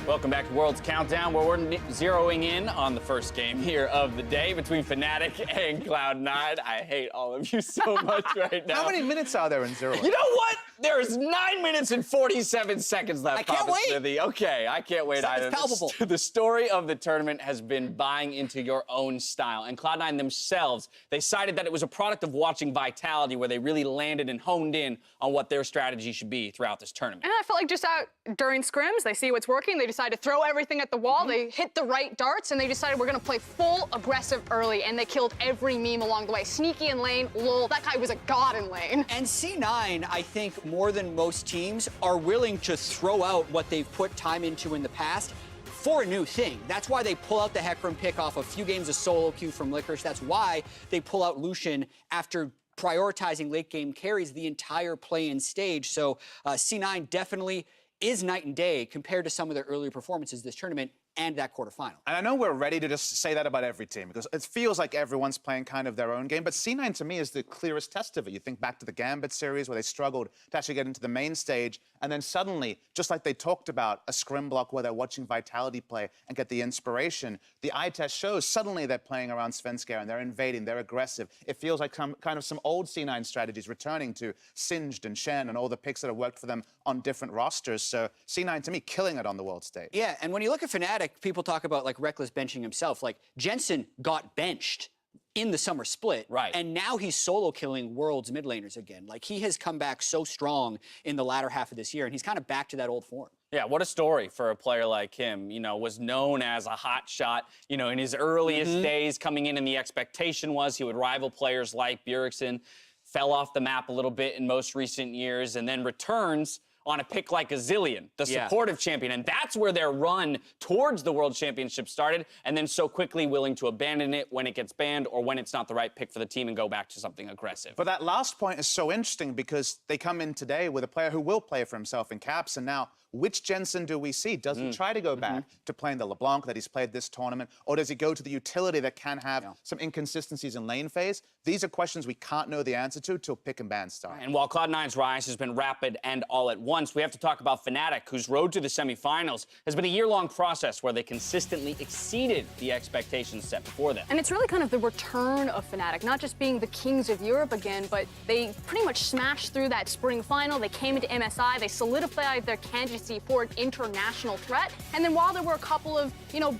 Welcome back to World's Countdown, where we're zeroing in on the first game here of the day between Fnatic and Cloud9. I hate all of you so much right now. How many minutes are there in Zero? You know what? There's 9 minutes and 47 seconds left. I can't wait. Smithy. Okay, I can't wait either. It's palpable. The story of the tournament has been buying into your own style. And Cloud9 themselves, they cited that it was a product of watching Vitality, where they really landed and honed in on what their strategy should be throughout this tournament. And I felt like just out during scrims, they see what's working, they decide to throw everything at the wall, they hit the right darts, and they decided we're gonna play full aggressive early, and they killed every meme along the way. Sneaky in lane, lol, that guy was a god in lane. And C9, I think, more than most teams, are willing to throw out what they've put time into in the past for a new thing. That's why they pull out the Hecarim pick off a few games of solo queue from Licorice. That's why they pull out Lucian after prioritizing late game carries the entire play-in stage. So C9 definitely is night and day compared to some of their earlier performances this tournament and that quarterfinal. And I know we're ready to just say that about every team, because it feels like everyone's playing kind of their own game, but C9 to me is the clearest test of it. You think back to the Gambit series where they struggled to actually get into the main stage, and then suddenly, just like they talked about, a scrim block where they're watching Vitality play and get the inspiration, the eye test shows suddenly they're playing around Svenskeren, they're invading, they're aggressive. It feels like kind of some old C9 strategies returning to Singed and Shen and all the picks that have worked for them on different rosters. So C9 to me killing it on the world stage. Yeah, and when you look at Fnatic, people talk about like Rekkles benching himself. Like Jensen got benched in the summer split, right? And now he's solo killing World's mid laners again. Like he has come back so strong in the latter half of this year, and he's kind of back to that old form. Yeah, what a story for a player like him. You know, was known as a hot shot, you know, in his earliest days coming in, and the expectation was he would rival players like Bjergsen. Fell off the map a little bit in most recent years, and then returns on a pick like a Zillion, the supportive champion. And that's where their run towards the World Championship started, and then so quickly willing to abandon it when it gets banned or when it's not the right pick for the team and go back to something aggressive. But that last point is so interesting because they come in today with a player who will play for himself in caps, and now which Jensen do we see? Does he try to go back to playing the LeBlanc that he's played this tournament, or does he go to the utility that can have some inconsistencies in lane phase? These are questions we can't know the answer to till pick and ban start. And while Cloud9's rise has been rapid and all at once, we have to talk about Fnatic, whose road to the semifinals has been a year-long process where they consistently exceeded the expectations set before them. And it's really kind of the return of Fnatic, not just being the kings of Europe again, but they pretty much smashed through that spring final. They came into MSI, they solidified their candidacy for an international threat. And then while there were a couple of,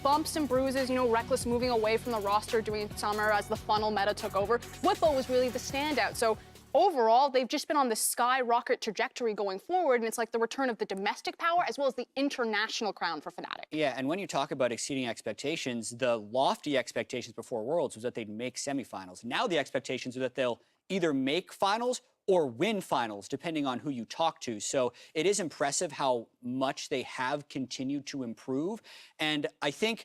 bumps and bruises, Rekkles moving away from the roster during summer as the funnel meta took over, Bwipo was really the standout. So overall, they've just been on this skyrocket trajectory going forward, and it's like the return of the domestic power as well as the international crown for Fnatic. Yeah, and when you talk about exceeding expectations, the lofty expectations before Worlds was that they'd make semifinals. Now the expectations are that they'll either make finals or win finals, depending on who you talk to. So it is impressive how much they have continued to improve. And I think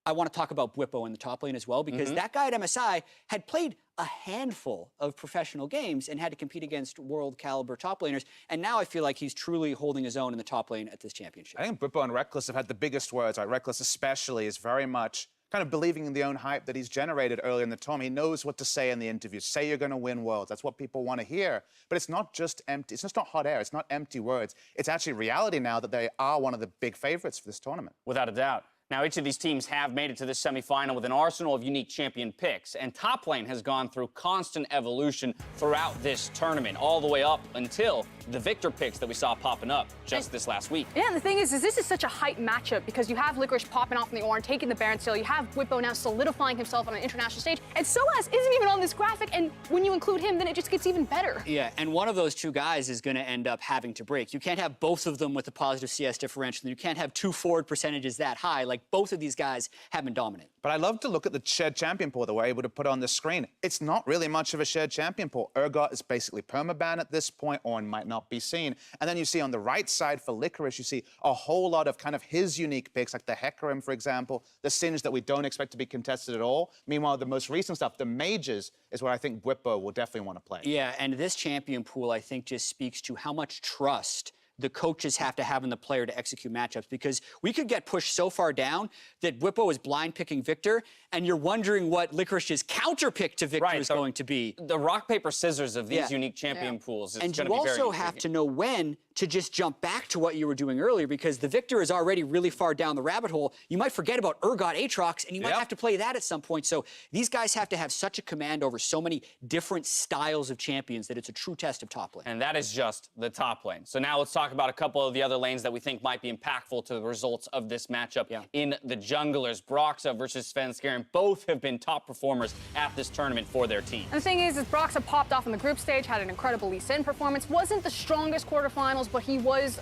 I want to talk about Bwipo in the top lane as well, because that guy at MSI had played a handful of professional games and had to compete against world caliber top laners. And now I feel like he's truly holding his own in the top lane at this championship. I think Bwipo and Rekkles have had the biggest words. Like Rekkles especially is very much kind of believing in the own hype that he's generated early in the tournament. He knows what to say in the interviews. Say you're going to win Worlds. That's what people want to hear. But it's not just empty. It's just not hot air. It's not empty words. It's actually reality now that they are one of the big favorites for this tournament. Without a doubt. Now, each of these teams have made it to this semifinal with an arsenal of unique champion picks, and top lane has gone through constant evolution throughout this tournament, all the way up until the Viktor picks that we saw popping up just this last week. Yeah, and the thing is this is such a hype matchup because you have Licorice popping off in the Ornn, taking the Baron seal, you have Bwipo now solidifying himself on an international stage, and Soaz isn't even on this graphic, and when you include him, then it just gets even better. Yeah, and one of those two guys is going to end up having to break. You can't have both of them with a positive CS differential, and you can't have two forward percentages that high. Like, both of these guys have been dominant. But I love to look at the shared champion pool that we're able to put on the screen. It's not really much of a shared champion pool. Urgot is basically permaban at this point, or might not be seen. And then you see on the right side for Licorice, you see a whole lot of kind of his unique picks, like the Hecarim, for example, the Singe that we don't expect to be contested at all. Meanwhile, the most recent stuff, the Mages, is where I think Bwipo will definitely want to play. Yeah, and this champion pool, I think, just speaks to how much trust the coaches have to have in the player to execute matchups, because we could get pushed so far down that Bwipo is blind picking Viktor, and you're wondering what Licorice's counter pick to Viktor is going to be. The rock, paper, scissors of these unique champion pools is going to be very And you also have to know when to just jump back to what you were doing earlier, because the Viktor is already really far down the rabbit hole. You might forget about Urgot Aatrox, and you might have to play that at some point. So these guys have to have such a command over so many different styles of champions that it's a true test of top lane. And that is just the top lane. So now let's talk about a couple of the other lanes that we think might be impactful to the results of this matchup in the junglers. Broxah versus Svenskeren. Both have been top performers at this tournament for their team. And the thing is Broxah popped off in the group stage, had an incredible Lee-Sin performance. Wasn't the strongest quarterfinals, but he was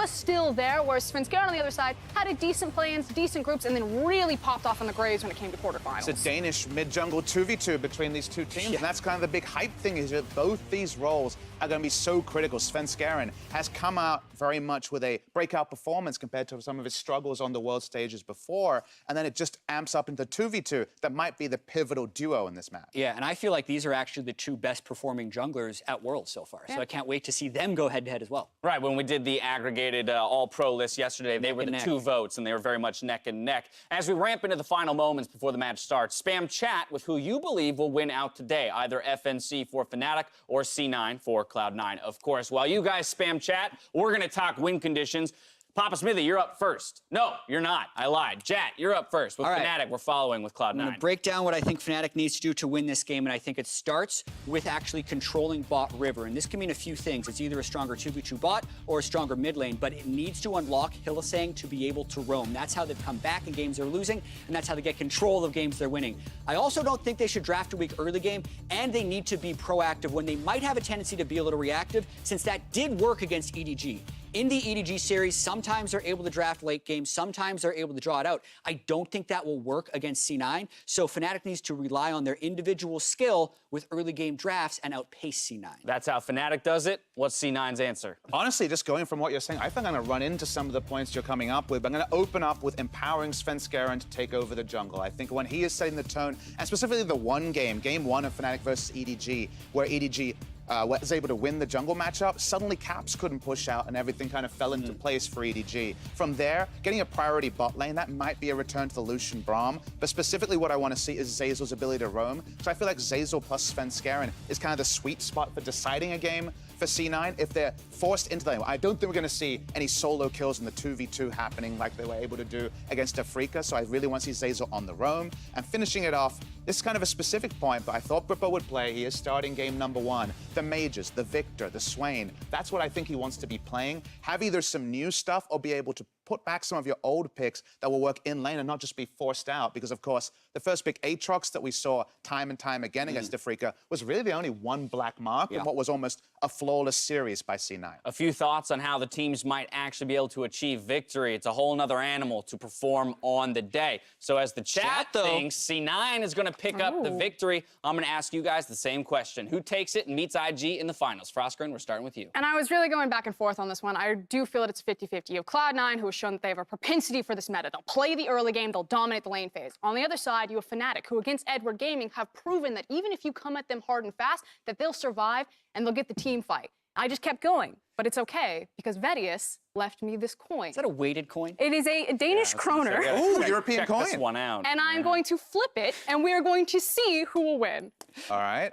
still there, whereas Svenskeren on the other side had a decent play-ins, decent groups, and then really popped off on the Graves when it came to quarterfinals. It's a Danish mid-jungle 2v2 between these two teams, and that's kind of the big hype thing, is that both these roles are going to be so critical. Svenskeren has come out very much with a breakout performance compared to some of his struggles on the world stages before, and then it just amps up into 2v2. That might be the pivotal duo in this match. Yeah, and I feel like these are actually the two best performing junglers at Worlds so far, so I can't wait to see them go head-to-head as well. Right, when we did the aggregated all-pro list yesterday, they were the two votes, and they were very much neck and neck. As we ramp into the final moments before the match starts, spam chat with who you believe will win out today, either FNC for Fnatic or C9 for Cloud9. Of course, while you guys spam chat, we're going to talk win conditions. Papa Smithy, you're up first. No, you're not. I lied. Jat, you're up first. With Fnatic, we're following with Cloud9. I'm going to break down what I think Fnatic needs to do to win this game, and I think it starts with actually controlling bot river. And this can mean a few things. It's either a stronger 2v2 bot or a stronger mid lane, but it needs to unlock Hylissang to be able to roam. That's how they've come back in games they're losing, and that's how they get control of games they're winning. I also don't think they should draft a weak early game, and they need to be proactive when they might have a tendency to be a little reactive, since that did work against EDG. In the EDG series, sometimes they're able to draft late game, sometimes they're able to draw it out. I don't think that will work against C9, so Fnatic needs to rely on their individual skill with early game drafts and outpace C9. That's how Fnatic does it. What's C9's answer? Honestly, just going from what you're saying, I think I'm going to run into some of the points you're coming up with, but I'm going to open up with empowering Svenskeren to take over the jungle. I think when he is setting the tone, and specifically the one game, game one of Fnatic versus EDG, where EDG was able to win the jungle matchup, suddenly Caps couldn't push out and everything kind of fell into place for EDG. From there, getting a priority bot lane, that might be a return to the Lucian Braum, but specifically what I want to see is Zeyzal's ability to roam. So I feel like Zeyzal plus Svenskeren is kind of the sweet spot for deciding a game for C9 if they're forced into the lane. I don't think we're going to see any solo kills in the 2v2 happening like they were able to do against FLICKR, so I really want to see Zeyzal on the roam. And finishing it off, this is kind of a specific point, but I thought Bwipo would play. He is starting game number one. The mages, the Viktor, the Swain, that's what I think he wants to be playing. Have either some new stuff or be able to put back some of your old picks that will work in lane and not just be forced out, because of course the first pick Aatrox that we saw time and time again against FLICKR was really the only one black mark in what was almost a flawless series by C9. A few thoughts on how the teams might actually be able to achieve victory. It's a whole nother animal to perform on the day. So as the chat thinks C9 is going to pick up the victory, I'm going to ask you guys the same question. Who takes it and meets IG in the finals? Svenskeren, we're starting with you. And I was really going back and forth on this one. I do feel that it's 50-50. You have Cloud9, who has shown that they have a propensity for this meta. They'll play the early game, they'll dominate the lane phase. On the other side, you have Fnatic, who against Edward Gaming have proven that even if you come at them hard and fast, that they'll survive and they'll get the team fight. I just kept going, but it's okay, because Vedius left me this coin. Is that a weighted coin? It is a Danish kroner. Ooh, European coin. This one out. And I'm going to flip it, and we are going to see who will win. All right.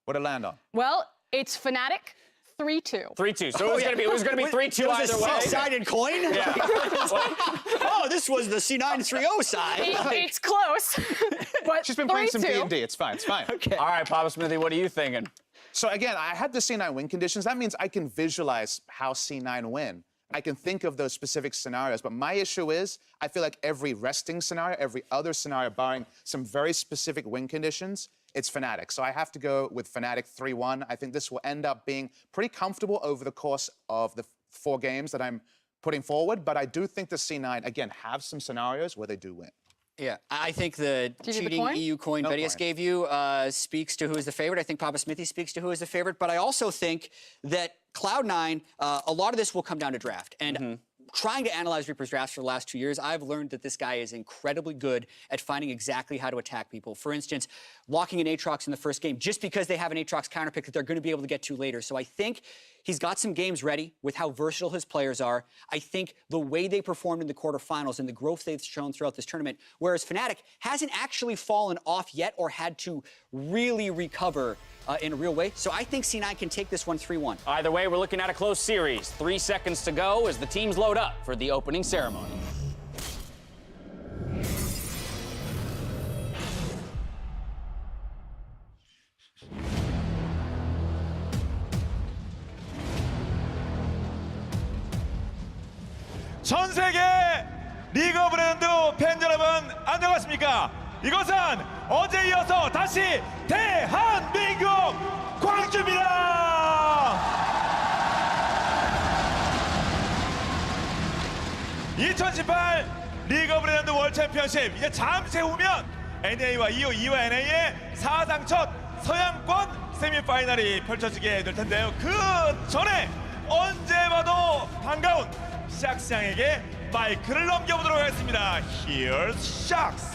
What'd it land on? Well, it's Fnatic 3-2. 3-2. So it was going to be 3-2 either way. Six-sided coin? Yeah. Oh, this was the C9 3-0 side. It's close. But She's been playing some D&D. It's fine. It's fine. Okay. All right, Papa Smithy, what are you thinking? So again, I had the C9 win conditions. That means I can visualize how C9 win. I can think of those specific scenarios, but my issue is I feel like every resting scenario, every other scenario, barring some very specific win conditions, it's Fnatic. So I have to go with Fnatic 3-1. I think this will end up being pretty comfortable over the course of the 4 games that I'm putting forward, but I do think the C9, again, have some scenarios where they do win. Yeah, I think the cheating EU coin Vedius gave you speaks to who is the favorite. I think Papa Smithy speaks to who is the favorite, but I also think that Cloud9, a lot of this will come down to draft. And trying to analyze Reaper's drafts for the last 2 years, I've learned that this guy is incredibly good at finding exactly how to attack people. For instance, locking an Aatrox in the first game just because they have an Aatrox counterpick that they're going to be able to get to later. So I think He's got some games ready with how versatile his players are. I think the way they performed in the quarterfinals and the growth they've shown throughout this tournament, whereas Fnatic hasn't actually fallen off yet or had to really recover in a real way. So I think C9 can take this one 3-1. Either way, we're looking at a close series. 3 seconds to go as the teams load up for the opening ceremony. 전 세계 리그 오브 레전드 팬 여러분 안녕하십니까? 이것은 어제 이어서 다시 대한민국 광주입니다. 2018 리그 오브 레전드 월드 챔피언십 이제 잠시 후면 NA와 EU2와 NA의 사상 첫 서양권 세미파이널이 펼쳐지게 될 텐데요. 그 전에 언제 봐도 반가운 샥스 양에게 마이크를 넘겨보도록 하겠습니다. Here's Shaks.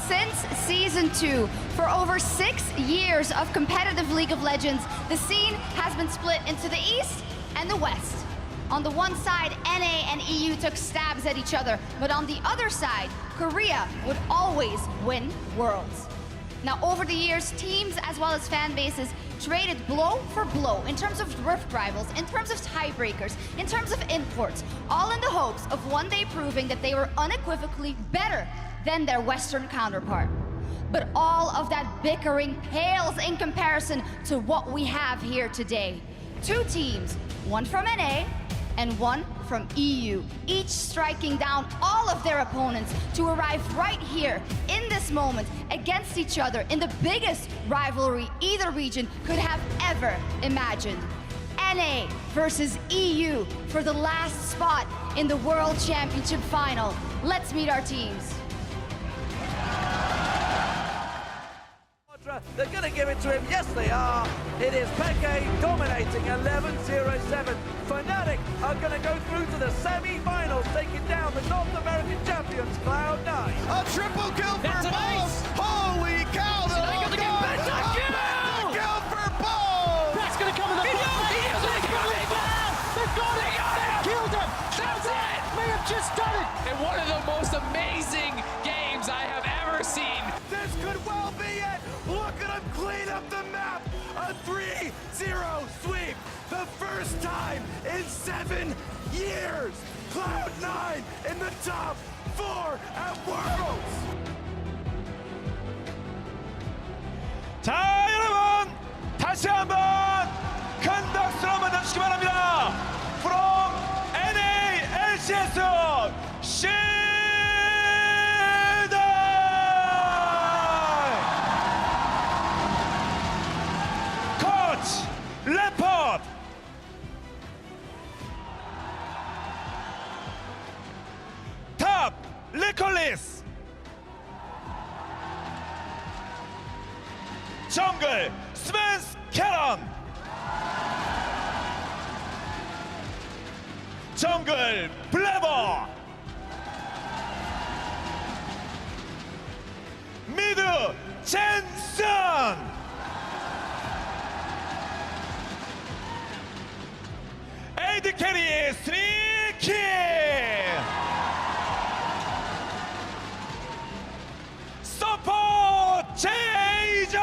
Since Season 2, for over 6 years of competitive League of Legends, the scene has been split into the East and the West. On the one side, NA and EU took stabs at each other, but on the other side, Korea would always win Worlds. Now, over the years, teams as well as fan bases traded blow for blow in terms of rift rivals, in terms of tiebreakers, in terms of imports, all in the hopes of one day proving that they were unequivocally better than their Western counterpart. But all of that bickering pales in comparison to what we have here today. 2 teams, one from NA and one from EU, each striking down all of their opponents to arrive right here in this moment against each other in the biggest rivalry either region could have ever imagined. NA versus EU for the last spot in the World Championship final. Let's meet our teams. They're going to give it to him. Yes, they are. It is PENTA dominating 11-0-7. Fnatic are going to go through to the semi-finals, taking down the North American champions, Cloud9. A triple kill for both! Holy cow! They're going to get PENTA kill! Kill for both! That's going to come in the They've got it! They killed him! That's it! May have just done it! And one of the most amazing games I have ever seen. This could well be it! Look at him clean up the map! A 3-0 sweep! The first time in 7 years! Cloud9 in the top 4 at Worlds! 자, 여러분 다시 한번 큰 박수로 만나주시기 바랍니다. From NA LCS 코치 레포트. 탑 리콜리스. 정글 스벤스케런. 정글 블레버. 미드 젠슨. 에이드 캐리 스니키. 서포트 제이자.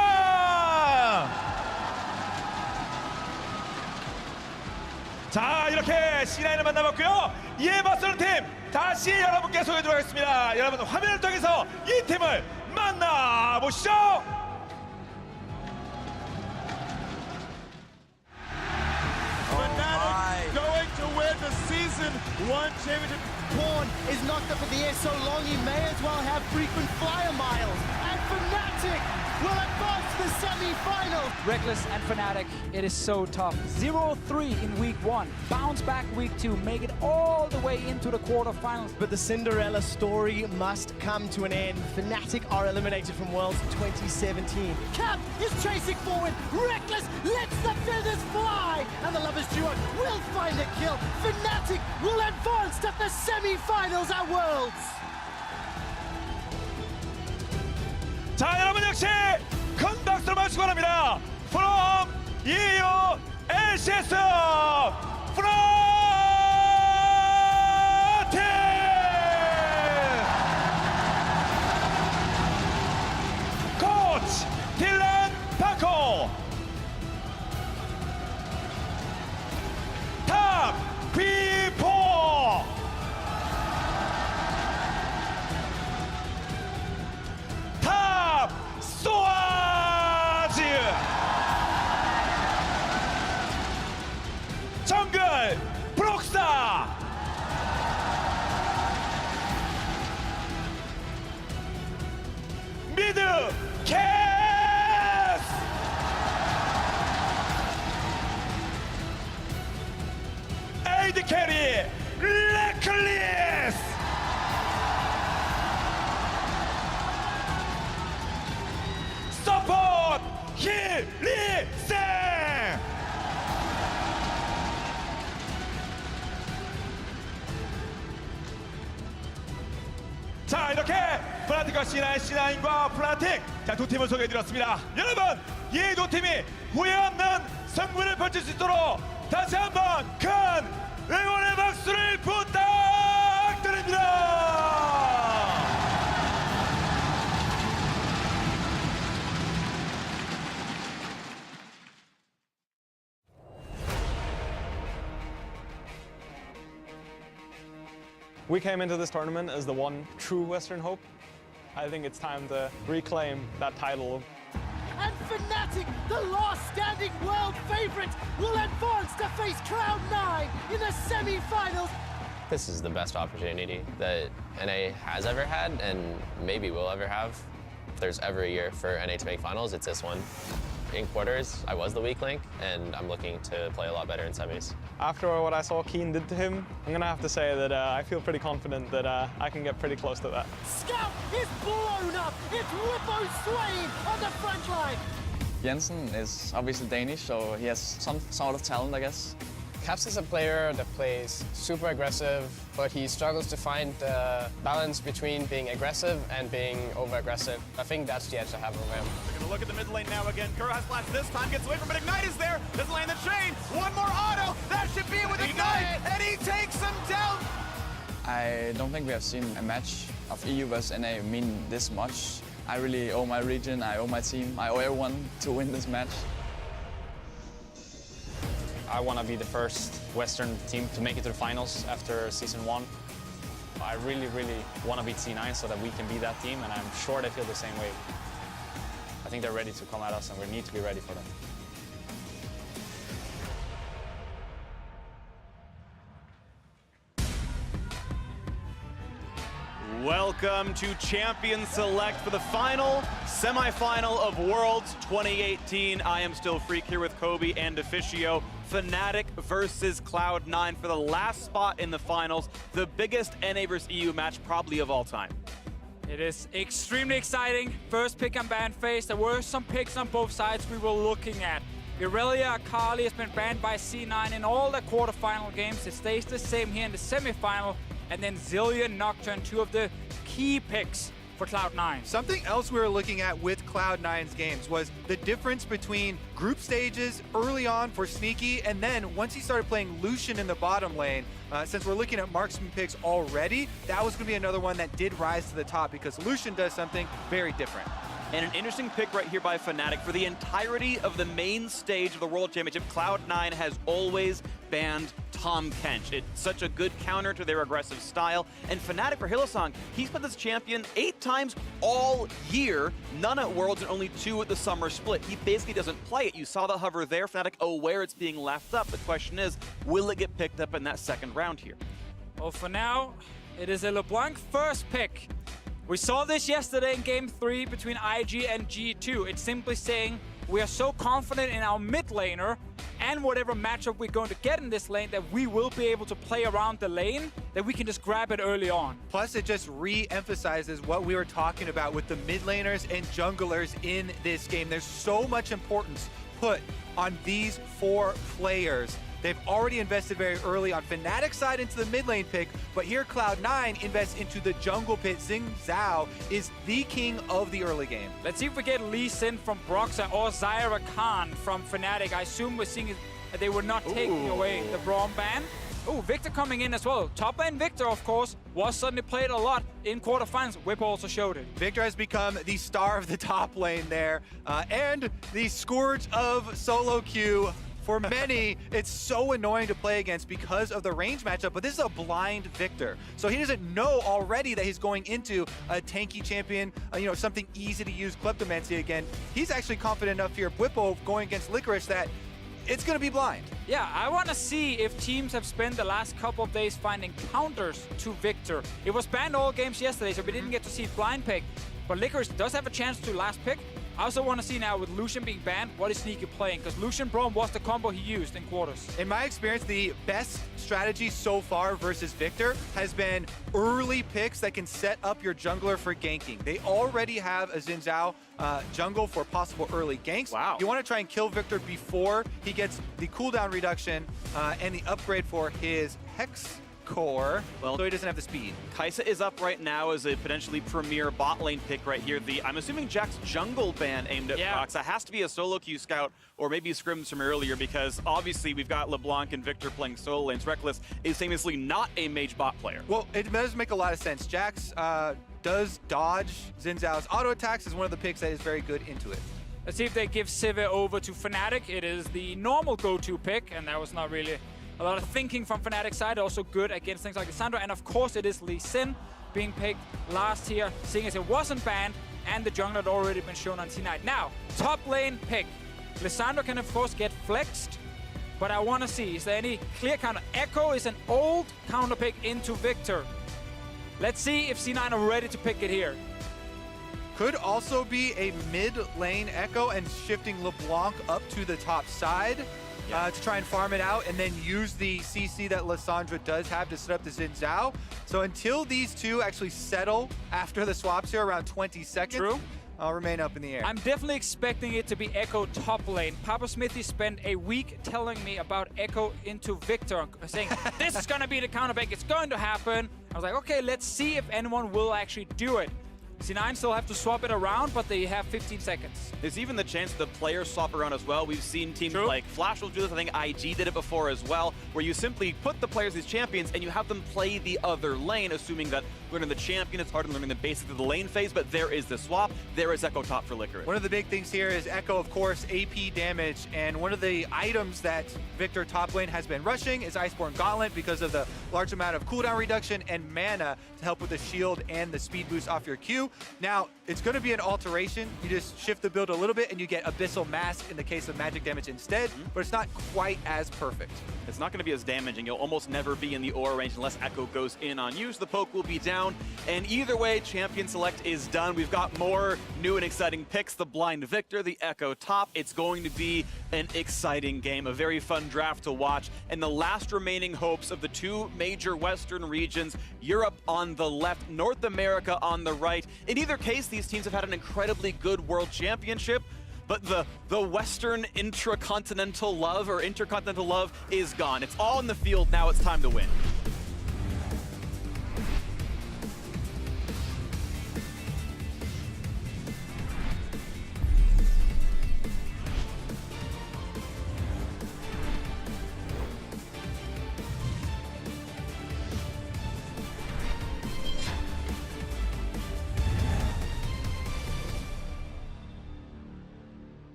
자, 이렇게 C9을 만나봤고요. 이에 맞서는 팀 다시 여러분께 소개해드리도록 하겠습니다. 여러분 화면을 통해서 이 팀을 만나보시죠. Fnatic going to win the Season 1 championship. Pawn is knocked up in the air so long he may as well have frequent flyer miles. And Fnatic will advance to the semi-finals. Rekkles and Fnatic, it is so tough. 0-3 in week 1, bounce back week 2, make it all the way into the quarterfinals. But the Cinderella story must come to an end. Fnatic are eliminated from Worlds 2017. Cap is chasing forward. Rekkles lets the feathers fly. And the Lovers duo will find a kill. Fnatic will advance to the semi-finals at Worlds. 자, 여러분 역시 큰 박수로 맞추기 바랍니다. From 2 LCS Fnatic! Coach Dylan Paco. Top Bwipo. Top Soazi. 정글 Broxah. 미드 캐스. 에이드 캐리 Rekkles. 서포트 힐리생. 자, 이렇게 플라틱과 C9과 플라틱, 자, 두 팀을 소개해드렸습니다. 여러분, 이 두 팀이 후회 없는 승부를 펼칠 수 있도록 다시 한번 큰 응원의 박수를 부탁드립니다. We came into this tournament as the one true Western hope. I think it's time to reclaim that title. And Fnatic, the last standing world favorite, will advance to face Cloud9 in the semi-finals. This is the best opportunity that NA has ever had and maybe will ever have. If there's ever a year for NA to make finals, it's this one. In quarters, I was the weak link, and I'm looking to play a lot better in semis. After what I saw Keen did to him, I'm going to have to say that I feel pretty confident that I can get pretty close to that. Scout is blown up. It's Bwipo swaying on the front line. Jensen is obviously Danish, so he has some sort of talent, I guess. Caps is a player that plays super aggressive, but he struggles to find the balance between being aggressive and being over-aggressive. I think that's the edge I have over him. We're gonna look at the mid lane now again. Kuro has flash this time, gets away from it. Ignite is there, doesn't land the chain. One more auto, that should be it with Ignite, and he takes him down. I don't think we have seen a match of EU versus NA mean this much. I really owe my region, I owe my team, I owe everyone to win this match. I want to be the first Western team to make it to the finals after Season 1. I really, really want to beat C9 so that we can be that team, and I'm sure they feel the same way. I think they're ready to come at us, and we need to be ready for them. Welcome to Champion Select for the final semi-final of Worlds 2018. I am still Freak here with Kobe and Officio. Fnatic versus Cloud9 for the last spot in the finals. The biggest NA versus EU match probably of all time. It is extremely exciting. First pick and ban phase. There were some picks on both sides we were looking at. Irelia Akali has been banned by C9 in all the quarterfinal games. It stays the same here in the semifinal. And then Zillion, Nocturne, two of the key picks for Cloud9. Something else we were looking at with Cloud9's games was the difference between group stages early on for Sneaky, and then once he started playing Lucian in the bottom lane, since we're looking at marksman picks already, that was going to be another one that did rise to the top because Lucian does something very different. And an interesting pick right here by Fnatic. For the entirety of the main stage of the World Championship, Cloud9 has always banned Tahm Kench. It's such a good counter to their aggressive style. And Fnatic for Hylissang, he's been this champion 8 times all year, none at Worlds and only 2 at the summer split. He basically doesn't play it. You saw the hover there, Fnatic aware it's being left up. The question is, will it get picked up in that second round here? Well, for now, it is a LeBlanc first pick. We saw this yesterday in Game 3 between IG and G2. It's simply saying we are so confident in our mid laner and whatever matchup we're going to get in this lane that we will be able to play around the lane, that we can just grab it early on. Plus, it just re-emphasizes what we were talking about with the mid laners and junglers in this game. There's so much importance put on these 4 players They've already invested very early on Fnatic's side into the mid lane pick, but here Cloud9 invests into the jungle pit. Zhao is the king of the early game. Let's see if we get Licin from Broxah or Rakan from Fnatic. I assume we're seeing that they were not taking away the Braum ban. Oh, Viktor coming in as well. Top lane Viktor, of course, was suddenly played a lot in quarterfinals. Bwipo also showed it. Viktor has become the star of the top lane there, and the scourge of solo queue. For many, it's so annoying to play against because of the range matchup, but this is a blind Viktor. So he doesn't know already that he's going into a tanky champion, something easy to use Kleptomancy again. He's actually confident enough here, Bwipo going against Licorice, that it's going to be blind. Yeah, I want to see if teams have spent the last couple of days finding counters to Viktor. It was banned all games yesterday, so we didn't get to see blind pick. But Licorice does have a chance to last pick. I also want to see now with Lucian being banned, what is Sneaky playing? Because Lucian Braum was the combo he used in quarters. In my experience, the best strategy so far versus Viktor has been early picks that can set up your jungler for ganking. They already have a Zhao jungle for possible early ganks. Wow. You want to try and kill Viktor before he gets the cooldown reduction and the upgrade for his Hex core, so he doesn't have the speed. Kai'Sa is up right now as a potentially premier bot lane pick right here. I'm assuming Jack's jungle ban aimed at Broxah has to be a solo queue scout or maybe scrims from earlier, because obviously we've got LeBlanc and Viktor playing solo lanes. Rekkles is famously not a mage bot player. Well, it does make a lot of sense. Jax does dodge Zhao's auto attacks, is one of the picks that is very good into it. Let's see if they give Sivir over to Fnatic. It is the normal go-to pick, and that was not really a lot of thinking from Fnatic's side. Also good against things like Lissandra, and of course it is Licin being picked last here, seeing as it wasn't banned, and the jungle had already been shown on C9. Now, top lane pick. Lissandra can of course get flexed, but I want to see, is there any clear counter? Ekko is an old counter pick into Viktor. Let's see if C9 are ready to pick it here. Could also be a mid lane Ekko and shifting LeBlanc up to the top side. To try and farm it out and then use the CC that Lissandra does have to set up the Zhao. So until these two actually settle after the swaps here around 20 seconds, I'll remain up in the air. I'm definitely expecting it to be Ekko top lane. Papa Smithy spent a week telling me about Ekko into Viktor, saying this is going to be the counterpick, it's going to happen. I was like, okay, let's see if anyone will actually do it. C9 still have to swap it around, but they have 15 seconds. There's even the chance the players swap around as well. We've seen teams like Flash will do this. I think IG did it before as well, where you simply put the players as champions and you have them play the other lane, assuming that learning the champion, it's hard in learning the basics of the lane phase, but there is the swap. There is Ekko top for Licorice. One of the big things here is Ekko, of course, AP damage, and one of the items that Viktor top lane has been rushing is Iceborne Gauntlet because of the large amount of cooldown reduction and mana to help with the shield and the speed boost off your Q. Now, it's going to be an alteration. You just shift the build a little bit and you get Abyssal Mask in the case of magic damage instead, but it's not quite as perfect. It's not going to be as damaging. You'll almost never be in the aura range unless Ekko goes in on you. So the poke will be down. And either way, champion select is done. We've got more new and exciting picks. The blind Viktor, the Ekko top. It's going to be an exciting game, a very fun draft to watch. And the last remaining hopes of the two major Western regions, Europe on the left, North America on the right. In either case, these teams have had an incredibly good World Championship. But the Western intercontinental love is gone. It's all in the field now. It's time to win.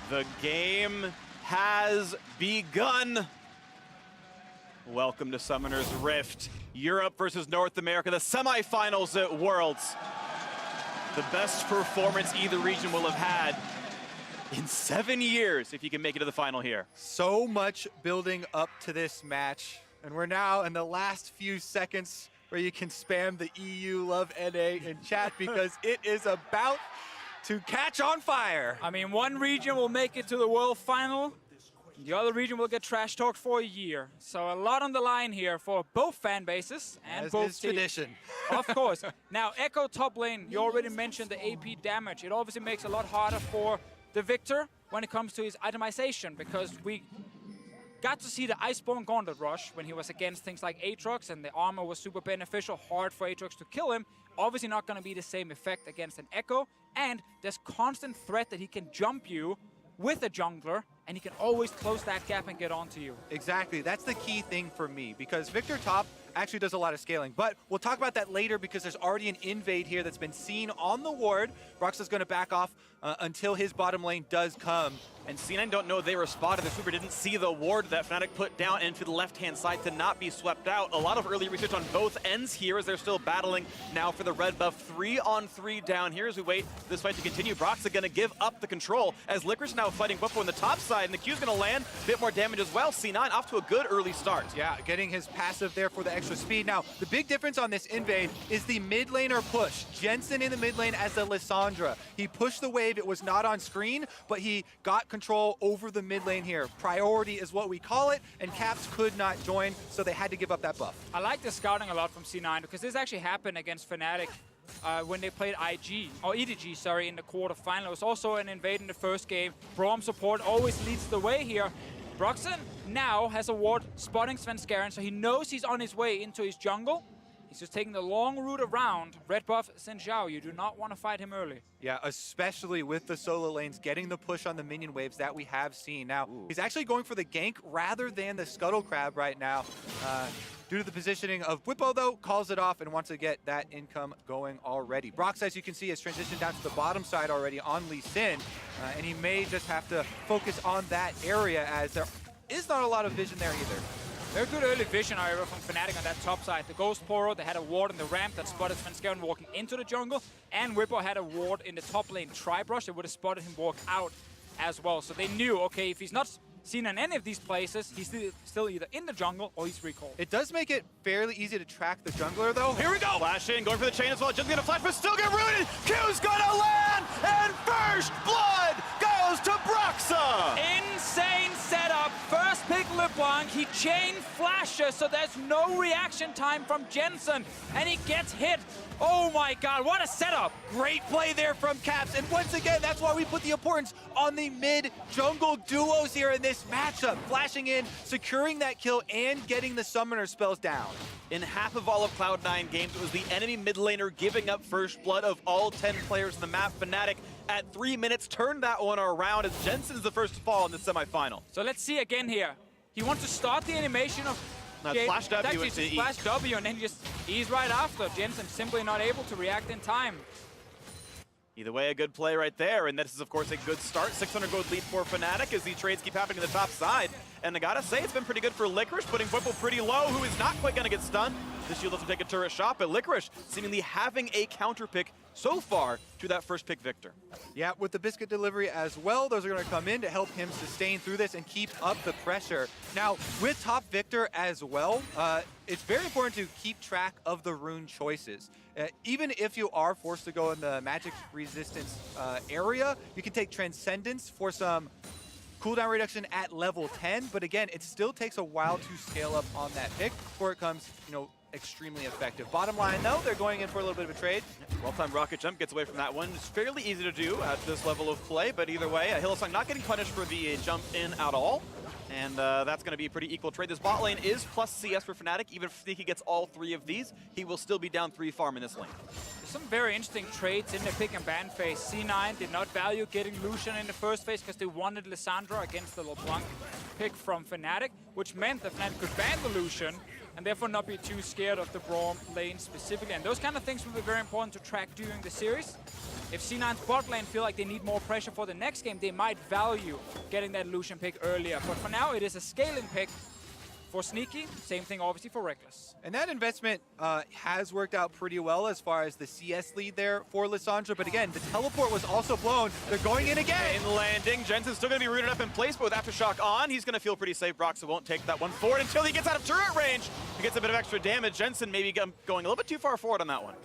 The game has begun. Welcome to Summoner's Rift. Europe versus North America, the semifinals at Worlds. The best performance either region will have had in 7 years if you can make it to the final here. So much building up to this match, and we're now in the last few seconds where you can spam the EU love NA in chat because it is about to catch on fire. I mean, one region will make it to the world final. The other region will get trash talked for a year. So a lot on the line here for both fan bases and As both is teams. tradition. Of course. Now, Ekko top lane, you already mentioned the AP damage. It obviously makes it a lot harder for the Viktor. when it comes to his itemization, because we got to see the Iceborne Gauntlet Rush when he was against things like Aatrox, and the armor was super beneficial, hard for Aatrox to kill him. Obviously not going to be the same effect against an Ekko, and there's constant threat that he can jump you with a jungler, and he can always close that gap and get onto you. Exactly, that's the key thing for me, because Viktor top actually does a lot of scaling, but we'll talk about that later because there's already an invade here that's been seen on the ward. Broxah's going to back off until his bottom lane does come. And C9 don't know they were spotted. The Super didn't see the ward that Fnatic put down into the left-hand side to not be swept out. A lot of early research on both ends here as they're still battling now for the red buff. 3-on-3 down here as we wait for this fight to continue. Broxah going to give up the control as Licorice now fighting Bwipo on the top side, and the Q's going to land. A bit more damage as well. C9 off to a good early start. Yeah, getting his passive there for the extra speed. Now, the big difference on this invade is the mid laner push. Jensen in the mid lane as the Lissandra. He pushed the wave. It was not on screen, but he got control over the mid lane here. Priority is what we call it, and Caps could not join, so they had to give up that buff. I like the scouting a lot from C9 because this actually happened against Fnatic when they played EDG, sorry, in the quarterfinal. It was also an invade in the first game. Braum support always leads the way here. Broxah now has a ward spotting Svenskeren, so he knows he's on his way into his jungle. He's just taking the long route around. Red buff Zhao. You do not want to fight him early. Yeah, especially with the solo lanes getting the push on the minion waves that we have seen. Now, he's actually going for the gank rather than the scuttle crab right now. Due to the positioning of Bwipo, though, calls it off and wants to get that income going already. Broxah, as you can see, has transitioned down to the bottom side already on Lee Sin, and he may just have to focus on that area as there is not a lot of vision there either. Very good early vision, however, from Fnatic on that top side. The Ghost Poro, they had a ward in the ramp that spotted Svenskeren walking into the jungle, and Bwipo had a ward in the top lane Tri-Brush that would have spotted him walk out as well. So they knew, okay, if he's not seen in any of these places, he's still either in the jungle or he's recalled. It does make it fairly easy to track the jungler, though. Here we go! Flash in, going for the chain as well. Just gonna flash, but still get ruined! Q's gonna land! And first blood goes to Broxah! Insane setup. First pick LeBlanc. He chain flashes, so there's no reaction time from Jensen. And he gets hit. Oh my god, what a setup! Great play there from Caps, and once again, that's why we put the importance on the mid-jungle duos here in this matchup. Flashing in, securing that kill, and getting the summoner spells down. In half of all of Cloud9 games, it was the enemy mid laner giving up first blood of all 10 players in the map. Fnatic at 3 minutes turned that one around as Jensen's the first to fall in the semifinal. So let's see again here. He wants to start the animation of flash W into E. Flash W, and then just ease right after. Jensen simply not able to react in time. Either way, a good play right there, and this is, of course, a good start. 600 gold lead for Fnatic as the trades keep happening to the top side. And I gotta say, it's been pretty good for Licorice, putting Bwipo pretty low, who is not quite gonna get stunned. The shield doesn't take a turret shot, but Licorice seemingly having a counter pick so far to that first pick Viktor. Yeah, with the biscuit delivery as well, those are going to come in to help him sustain through this and keep up the pressure. Now, with top Viktor as well, it's very important to keep track of the rune choices. Even if you are forced to go in the magic resistance area, you can take Transcendence for some cooldown reduction at level 10, but again, it still takes a while to scale up on that pick before it comes, extremely effective. Bottom line, though, they're going in for a little bit of a trade. Well-timed rocket jump gets away from that one. It's fairly easy to do at this level of play, but either way, Hylissang not getting punished for the jump in at all. And that's going to be a pretty equal trade. This bot lane is plus CS for Fnatic. Even if Sneaky gets all 3 of these, he will still be down 3 farm in this lane. There's some very interesting trades in the pick and ban phase. C9 did not value getting Lucian in the first phase because they wanted Lissandra against the LeBlanc pick from Fnatic, which meant that Fnatic could ban the Lucian and therefore not be too scared of the Braum lane specifically. And those kind of things will be very important to track during the series. If C9's bot lane feel like they need more pressure for the next game, they might value getting that Lucian pick earlier. But for now, it is a scaling pick for Sneaky. Same thing, obviously, for Rekkles. And that investment has worked out pretty well as far as the CS lead there for Lissandra. But again, the teleport was also blown. They're going in again. In landing, Jensen's still going to be rooted up in place, but with Aftershock on, he's going to feel pretty safe. Broxah won't take that one forward until he gets out of turret range. He gets a bit of extra damage. Jensen maybe going a little bit too far forward on that one.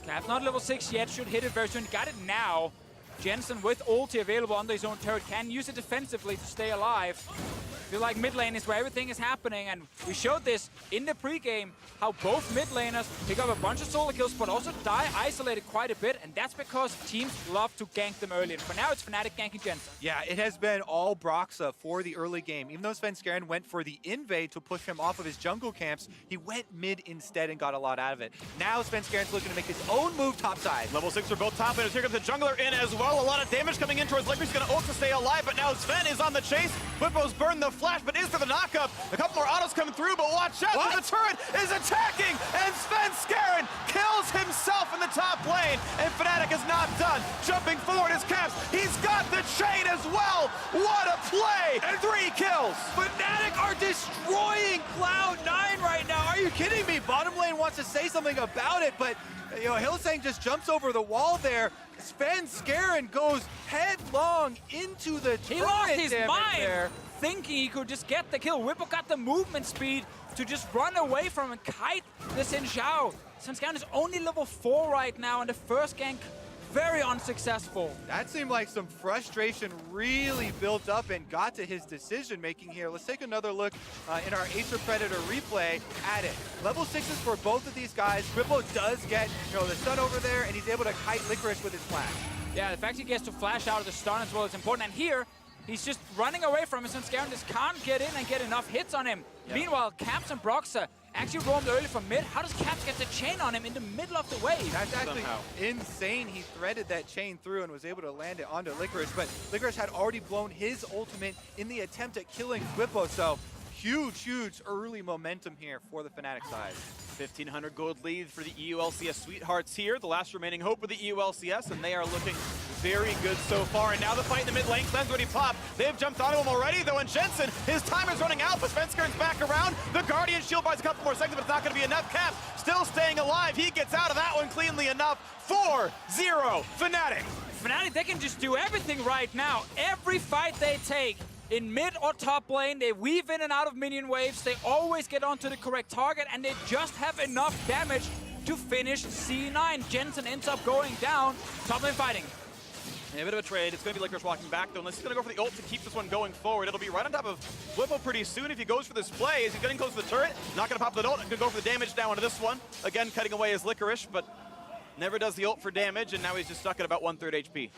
Cap not level 6 yet, should hit it very soon. Got it now. Jensen with ulti available under his own turret can use it defensively to stay alive. I feel like mid lane is where everything is happening, and we showed this in the pregame, how both mid laners pick up a bunch of solo kills, but also die isolated quite a bit, and that's because teams love to gank them early. And for now, it's Fnatic ganking Jensen. Yeah, it has been all Broxah for the early game. Even though Svenskeren went for the invade to push him off of his jungle camps, he went mid instead and got a lot out of it. Now Svenskeren's looking to make his own move topside. Level 6 for both top laners. Here comes the jungler in as well. A lot of damage coming in towards Licorice. He's going to ult to stay alive, but now Sven is on the chase. Bwipo's burned the flash, but is for the knockup. A couple more autos coming through, but watch out. The turret is attacking, and Svenskeren kills himself in the top lane, and Fnatic is not done. Jumping forward is Caps. He's got the chain as well. What a play! And 3 kills. Fnatic are destroying Cloud9 right now. Are you kidding me? Bottom lane wants to say something about it, but you know, Hylissang just jumps over the wall there. Svenskeren goes headlong into the turret. He lost his mind, thinking he could just get the kill. Bwipo got the movement speed to just run away from and kite the Zhao. Svenskeren is only level 4 right now, and the first gank very unsuccessful. That seemed like some frustration really built up and got to his decision making here. Let's take another look in our Acer Predator replay at it. Level 6s for both of these guys. Bwipo does get, you know, the stun over there, and he's able to kite Licorice with his flash. Yeah, the fact he gets to flash out of the stun as well is important. And here, he's just running away from him, and Svenskeren just can't get in and get enough hits on him. Yep. Meanwhile, Caps and Broxah actually roamed early from mid. How does Caps get the chain on him in the middle of the wave? That's actually insane. He threaded that chain through and was able to land it onto Licorice, but Licorice had already blown his ultimate in the attempt at killing Bwipo, so huge early momentum here for the Fnatic side. 1,500 gold lead for the EULCS Sweethearts here, the last remaining hope of the EULCS, and they are looking very good so far. And now the fight in the mid lane, Clean's already popped. They've jumped onto him already, though, and Jensen, his time is running out, but Svenskeren's back around. The Guardian shield buys a couple more seconds, but it's not going to be enough. Cap still staying alive. He gets out of that one cleanly enough. 4-0 Fnatic. Fnatic, they can just do everything right now. Every fight they take, in mid or top lane, they weave in and out of minion waves, they always get onto the correct target, and they just have enough damage to finish C9. Jensen ends up going down, top lane fighting. Yeah, a bit of a trade. It's going to be Licorice walking back, though, unless he's going to go for the ult to keep this one going forward. It'll be right on top of Bwipo pretty soon if he goes for this play. Is he getting close to the turret? Not going to pop the ult. Going to go for the damage down onto this one. Again, cutting away his Licorice, but never does the ult for damage, and now he's just stuck at about 1/3 HP.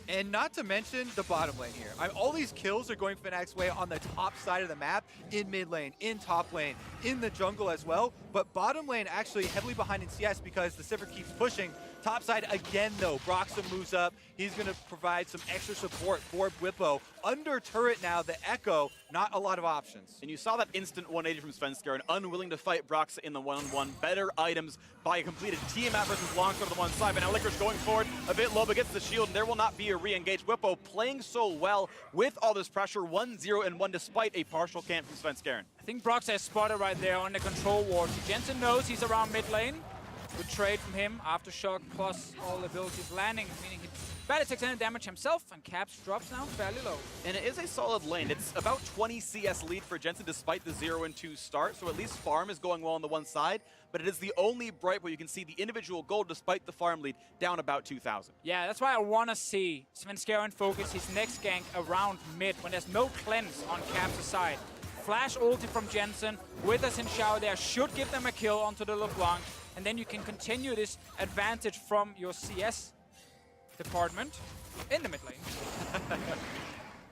And not to mention the bottom lane here. All these kills are going Fnatic's way on the top side of the map, in mid lane, in top lane, in the jungle as well. But bottom lane actually heavily behind in CS because the Sivir keeps pushing. Top side again though, Broxah moves up. He's going to provide some extra support for Bwipo. Under turret now, the Ekko, not a lot of options. And you saw that instant 180 from Svenskeren, unwilling to fight Broxah in the one-on-one. Better items by a completed Tiamat versus Longsword on the one side. But now Licorice going forward a bit low, but gets the shield, and there will not be a re-engage. Bwipo playing so well with all this pressure, 1-0 and 1 despite a partial camp from Svenskeren. I think Broxah is spotted right there on the control ward. Jensen knows he's around mid lane. Good trade from him, Aftershock plus all abilities landing, meaning he barely takes any damage himself, and Caps drops now fairly low. And it is a solid lane. It's about 20 CS lead for Jensen despite the 0-2 start, so at least farm is going well on the one side, but it is the only bright where you can see the individual gold despite the farm lead down about 2,000. Yeah, that's why I want to see Svenskeren focus his next gank around mid when there's no cleanse on Caps' side. Flash ulti from Jensen with a Zhao there should give them a kill onto the LeBlanc, and then you can continue this advantage from your CS department in the mid lane.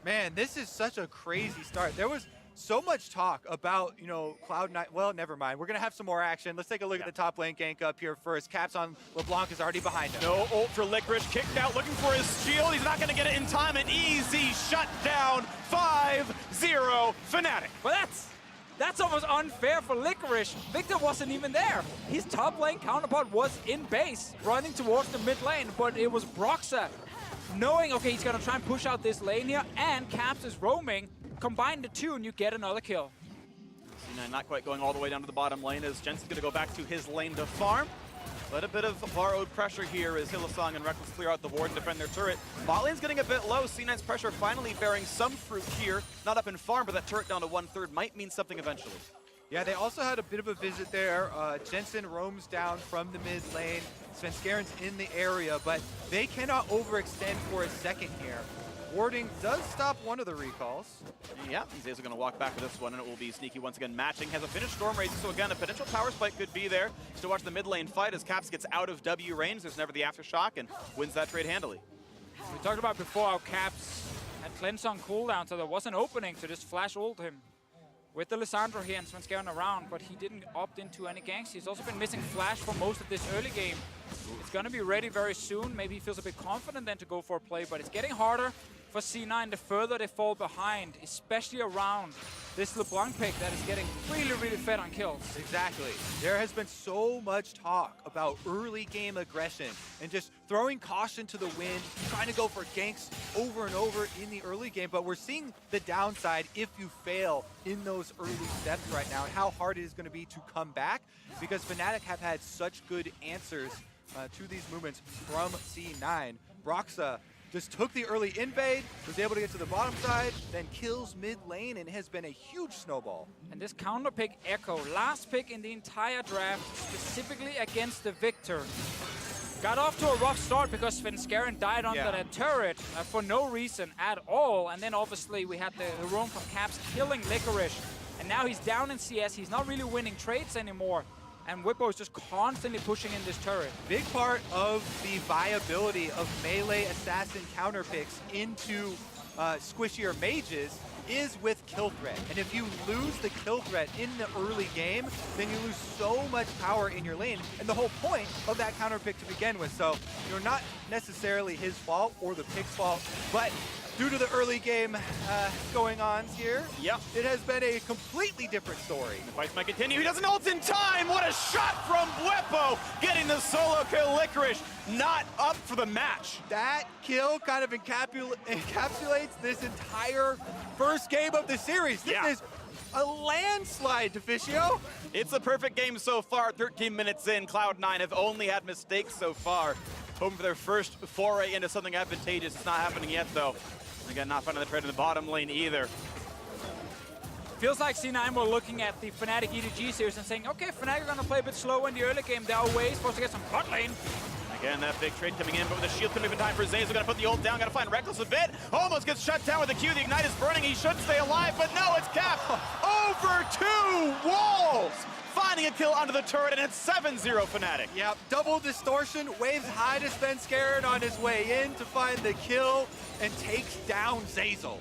Man, this is such a crazy start. There was so much talk about, you know, Cloud9. Well, never mind. We're going to have some more action. Let's take a look at the top lane gank up here first. Caps on LeBlanc is already behind him. No ult for Licorice. Kicked out, looking for his shield. He's not going to get it in time. An easy shutdown. 5-0 Fnatic. Well, that's almost unfair for Licorice. Viktor wasn't even there. His top lane counterpart was in base, running towards the mid lane, but it was Broxah knowing, okay, he's going to try and push out this lane here, and Caps is roaming. Combine the two, and you get another kill. C9 not quite going all the way down to the bottom lane as Jensen's going to go back to his lane to farm. But a bit of borrowed pressure here as Hylissang and Rekkles clear out the ward and defend their turret. Bot lane's getting a bit low. C9's pressure finally bearing some fruit here. Not up in farm, but that turret down to 1/3 might mean something eventually. Yeah, they also had a bit of a visit there. Jensen roams down from the mid lane. Svenskeren's in the area, but they cannot overextend for a second here. Warding does stop one of the recalls. Yeah, Zeyzal going to walk back with this one, and it will be Sneaky once again matching. Has a finished Storm Rage, so again, a potential power spike could be there. Still watch the mid lane fight as Caps gets out of W range. There's never the aftershock and wins that trade handily. We talked about before how Caps had cleanse on cooldown, so there was an opening to just flash ult him with the Lissandra here and Svenskeren around, but he didn't opt into any ganks. He's also been missing flash for most of this early game. It's going to be ready very soon. Maybe he feels a bit confident then to go for a play, but it's getting harder for C9 the further they fall behind, especially around this LeBlanc pick that is getting really, really fed on kills. Exactly. There has been so much talk about early game aggression and just throwing caution to the wind, trying to go for ganks over and over in the early game, but we're seeing the downside if you fail in those early steps right now and how hard it is going to be to come back because Fnatic have had such good answers to these movements from C9. Broxah just took the early invade, was able to get to the bottom side, then kills mid lane, and has been a huge snowball. And this counter pick, Ekko, last pick in the entire draft, specifically against the Viktor. Got off to a rough start because Svenskeren died under that turret for no reason at all. And then obviously we had the roam from Caps killing Licorice. And now he's down in CS, he's not really winning trades anymore. And Bwipo is just constantly pushing in this turret. Big part of the viability of melee assassin counter picks into squishier mages is with kill threat. And if you lose the kill threat in the early game, then you lose so much power in your lane and the whole point of that counter pick to begin with. So you're not necessarily his fault or the pick's fault, but due to the early game going on here, it has been a completely different story. The fight might continue. He doesn't ult in time. What a shot from Bwipo, getting the solo kill. Licorice not up for the match. That kill kind of encapsulates this entire first game of the series. This is a landslide, Deficio. It's a perfect game so far. 13 minutes in, Cloud9 have only had mistakes so far. Hoping for their first foray into something advantageous. It's not happening yet, though. Again, not finding the trade in the bottom lane either. Feels like C9 were looking at the Fnatic EDG series and saying, okay, Fnatic are going to play a bit slow in the early game. There are ways for us to get some bot lane. Again, that big trade coming in, but with the shield coming in time for Zeyzal, gonna put the ult down, gotta find Rekkles a bit. Almost gets shut down with the Q, the Ignite is burning, he should stay alive, but no, it's Cap over 2 walls! Finding a kill onto the turret, and it's 7-0 Fnatic. Yep, double distortion, waves high to Svenskeren on his way in to find the kill, and takes down Zeyzal.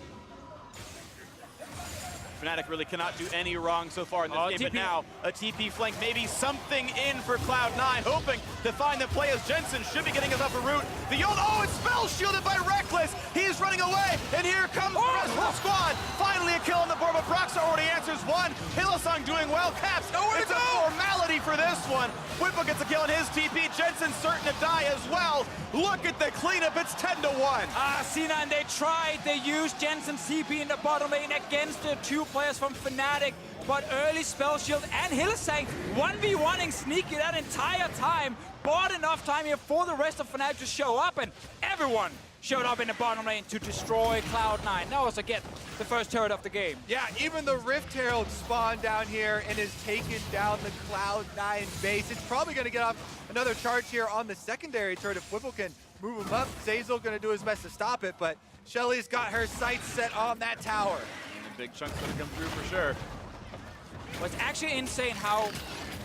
Fnatic really cannot do any wrong so far in this game, but now a TP flank, maybe something in for Cloud9, hoping to find the play as Jensen should be getting us up a route. The ult, oh, it's spell shielded by Rekkles. He's running away, and here comes the rest of the squad. Finally a kill on the board, but Broxah already answers one. Hylissang doing well. Caps, it's a formality for this one. Bwipo gets a kill on his TP. Jensen's certain to die as well. Look at the cleanup, it's 10-1. C9, they tried, they used Jensen's TP in the bottom lane against the 2 players from Fnatic, but early spell shield and Hylissang 1v1ing Sneaky that entire time. Bought enough time here for the rest of Fnatic to show up, and everyone showed up in the bottom lane to destroy Cloud9. That was, again, the first turret of the game. Yeah, even the Rift Herald spawned down here and has taken down the Cloud9 base. It's probably going to get off another charge here on the secondary turret if Bwipo can move him up. Zeyzal going to do his best to stop it, but Shelly's got her sights set on that tower. And a big chunk's going to come through for sure. Well, it's actually insane how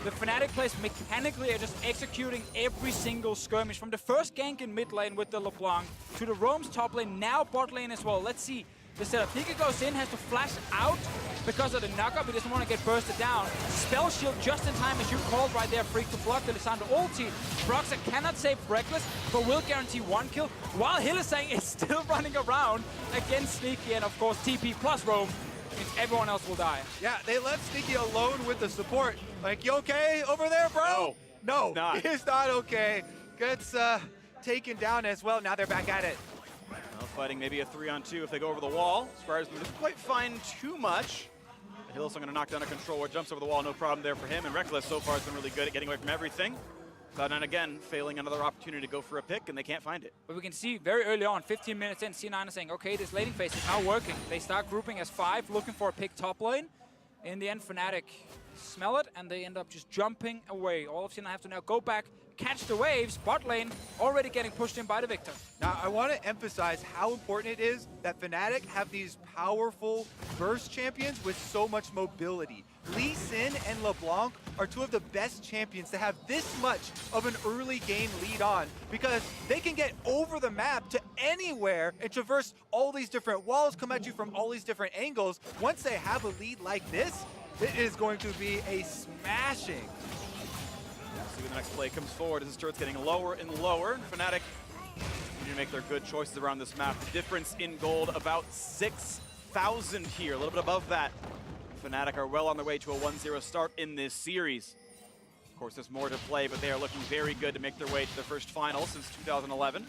the Fnatic players mechanically are just executing every single skirmish. From the first gank in mid lane with the LeBlanc to the roam's top lane, now bot lane as well. Let's see the setup. Nika goes in, has to flash out because of the knockup. He doesn't want to get bursted down. Spell shield just in time, as you called right there, Freak, to block the Lissandra ulti. Broxah cannot save Rekkles, but will guarantee 1 kill, while Hylissang is still running around against Sneaky, and of course TP plus roam means everyone else will die. Yeah, they left Sneaky alone with the support. Like, you okay over there, bro? No, he's not okay. Gets taken down as well. Now they're back at it. Well, fighting maybe a 3-on-2 if they go over the wall. Squires doesn't quite find too much. Hill's going to knock down a controller, jumps over the wall, no problem there for him. And Rekkles so far has been really good at getting away from everything. Cloud9 again failing another opportunity to go for a pick, and they can't find it. But we can see very early on, 15 minutes in, C9 is saying, okay, this laning phase is now working. They start grouping as 5, looking for a pick top lane. In the end, Fnatic smell it, and they end up just jumping away. All of Cloud9 have to now go back, catch the waves. Bot lane already getting pushed in by the Viktor. Now, I want to emphasize how important it is that Fnatic have these powerful burst champions with so much mobility. Lee Sin and LeBlanc are two of the best champions to have this much of an early game lead on, because they can get over the map to anywhere and traverse all these different walls, come at you from all these different angles. Once they have a lead like this, it is going to be a smashing. See when the next play comes forward as this turret's getting lower and lower. Fnatic need to make their good choices around this map. The difference in gold about 6,000 here, a little bit above that. Fnatic are well on their way to a 1-0 start in this series. Of course, there's more to play, but they are looking very good to make their way to their first final since 2011.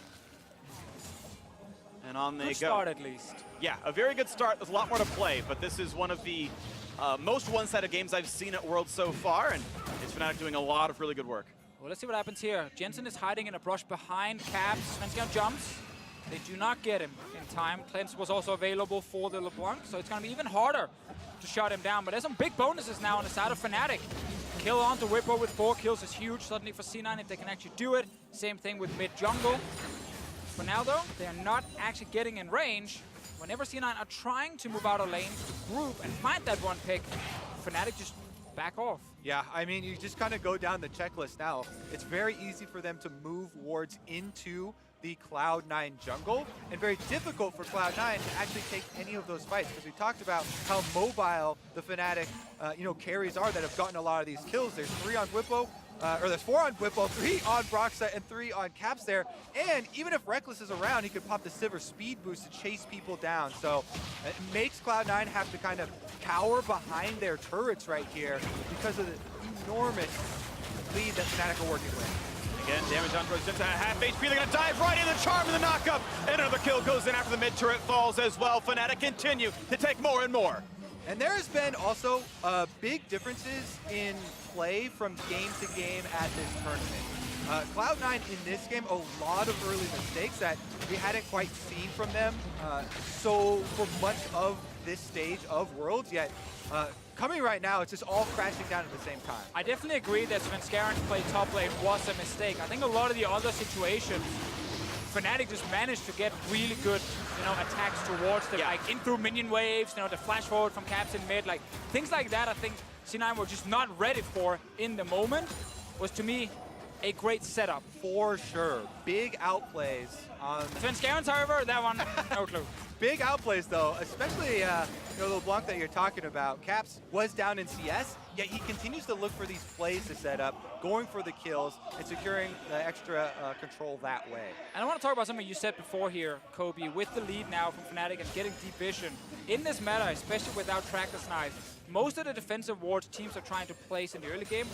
And on they Good go. start, at least. Yeah, a very good start. There's a lot more to play, but this is one of the most one-sided games I've seen at Worlds so far, and it's Fnatic doing a lot of really good work. Well, let's see what happens here. Jensen is hiding in a brush behind Caps. Svenskeren jumps. They do not get him in time. Cleanse was also available for the LeBlanc, so it's going to be even harder to shut him down. But there's some big bonuses now on the side of Fnatic. Kill on to Bwipo with 4 kills is huge suddenly for C9 if they can actually do it. Same thing with mid jungle. For now, though, they are not actually getting in range. Whenever C9 are trying to move out of lane to group and find that one pick, Fnatic just back off. Yeah, I mean, you just kind of go down the checklist now. It's very easy for them to move wards into the Cloud9 jungle, and very difficult for Cloud9 to actually take any of those fights, because we talked about how mobile the Fnatic carries are that have gotten a lot of these kills. There's 3 on Bwipo, or there's 4 on Bwipo, 3 on Broxah, and 3 on Caps there. And even if Rekkles is around, he could pop the Sivir speed boost to chase people down. So it makes Cloud9 have to kind of cower behind their turrets right here because of the enormous lead that Fnatic are working with. Again, damage on Jensen at half HP. They're going to dive right in the charm and the knockup. And another kill goes in after the mid turret falls as well. Fnatic continue to take more and more. And there has been also big differences in play from game to game at this tournament. Cloud9 in this game, a lot of early mistakes that we hadn't quite seen from them so for much of this stage of Worlds, yet coming right now, it's just all crashing down at the same time. I definitely agree that Svenskeren play top lane was a mistake. I think a lot of the other situations, Fnatic just managed to get really good, attacks towards them, like in through minion waves, the flash forward from Caps in mid, like things like that. I think C9 were just not ready for in the moment. Was to me a great setup. For sure, big outplays on Svenskeren's, however, that one, no clue. Big outplays though, especially the LeBlanc that you're talking about. Caps was down in CS, yet he continues to look for these plays to set up, going for the kills, and securing the extra control that way. And I want to talk about something you said before here, Kobe, with the lead now from Fnatic and getting deep vision. In this meta, especially without Tracker's Knife, most of the defensive wards teams are trying to place in the early game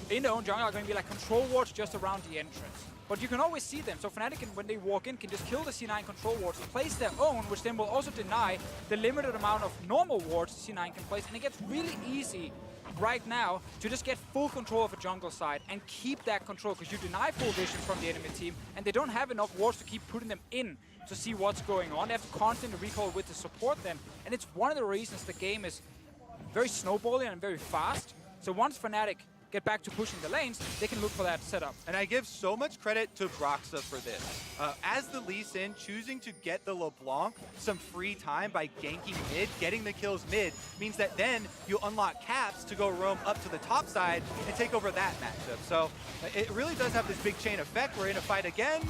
in their own jungle are going to be like control wards just around the entrance. But you can always see them, so Fnatic, when they walk in, can just kill the C9 control wards, place their own, which then will also deny the limited amount of normal wards C9 can place. And it gets really easy right now to just get full control of a jungle side and keep that control, because you deny full vision from the enemy team, and they don't have enough wards to keep putting them in to see what's going on. They have to constantly recall with the support then, and it's one of the reasons the game is very snowballing and very fast. So once Fnatic get back to pushing the lanes, they can look for that setup. And I give so much credit to Broxah for this. As the Lee Sin, choosing to get the LeBlanc some free time by ganking mid, getting the kills mid, means that then you unlock Caps to go roam up to the top side and take over that matchup. So it really does have this big chain effect. We're in a fight again.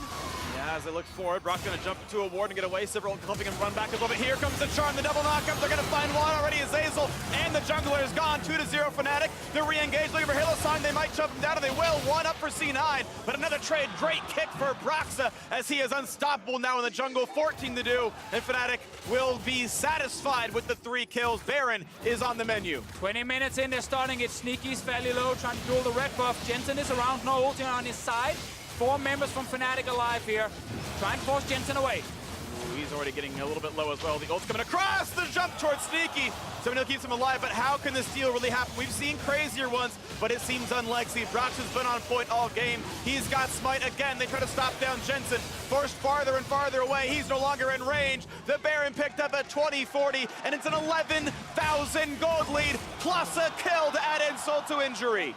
Yeah, as they look forward, Brock's going to jump into a ward and get away. Several helping him run back a little bit. Here comes the charm, the double knockup. They're going to find one already as Zeyzal, and the jungler is gone. 2-0 Fnatic. They're re-engaged, looking for Hylissang. They might jump him down, and they will. 1 up for C9, but another trade. Great kick for Broxah, as he is unstoppable now in the jungle. 14 to do, and Fnatic will be satisfied with the 3 kills. Baron is on the menu. 20 minutes in, they're starting it. Sneaky's fairly low, trying to duel the red buff. Jensen is around, no ulti on his side. 4 members from Fnatic alive here. Try and force Jensen away. He's already getting a little bit low as well. The ult's coming across the jump towards Sneaky. Semifinals keeps him alive, but how can the steal really happen? We've seen crazier ones, but it seems unlikely. Broxah's been on point all game. He's got Smite again. They try to stop down Jensen. Forced farther and farther away. He's no longer in range. The Baron picked up a 20-40, and it's an 11,000 gold lead, plus a kill to add insult to injury.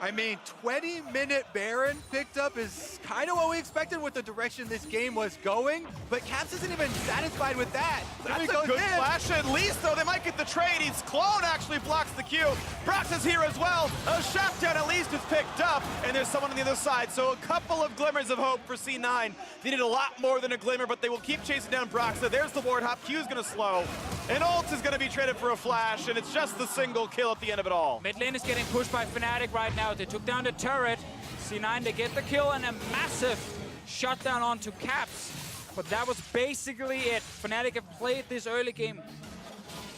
I mean, 20-minute Baron picked up is kind of what we expected with the direction this game was going, but Caps isn't even satisfied with that. That's a good flash at least, though. They might get the trade. He's Clone actually blocks the Q. Broxah's here as well. A shutdown at least is picked up, and there's someone on the other side. So a couple of glimmers of hope for C9. They need a lot more than a glimmer, but they will keep chasing down Broxah. There's the ward hop. Q's gonna slow. And ult is gonna be traded for a flash, and it's just the single kill at the end of it all. Mid lane is getting pushed by Fnatic right now. They took down the turret. C9, they get the kill and a massive shutdown onto Caps. But that was basically it. Fnatic have played this early game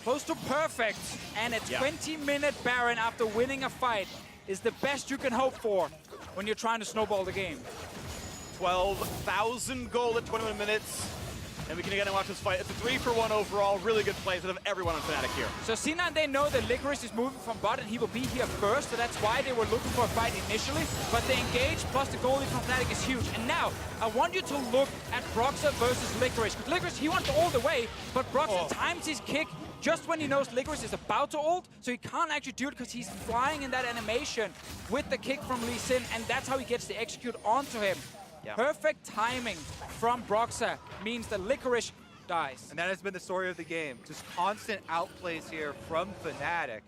close to perfect. And a 20-minute Baron after winning a fight is the best you can hope for when you're trying to snowball the game. 12,000 gold at 21 minutes. And we can again watch this fight. It's a 3-for-1 overall. Really good plays out of everyone on Fnatic here. So C9, they know that Licorice is moving from bot and he will be here first, so that's why they were looking for a fight initially. But they engage, plus the goal lead from Fnatic is huge. And now, I want you to look at Broxah versus Licorice. Because Licorice, he wants to ult away, but Broxah times his kick just when he knows Licorice is about to ult, so he can't actually do it because he's flying in that animation with the kick from Lee Sin, and that's how he gets the execute onto him. Perfect timing from Broxah means the Licorice dies. And that has been the story of the game. Just constant outplays here from Fnatic.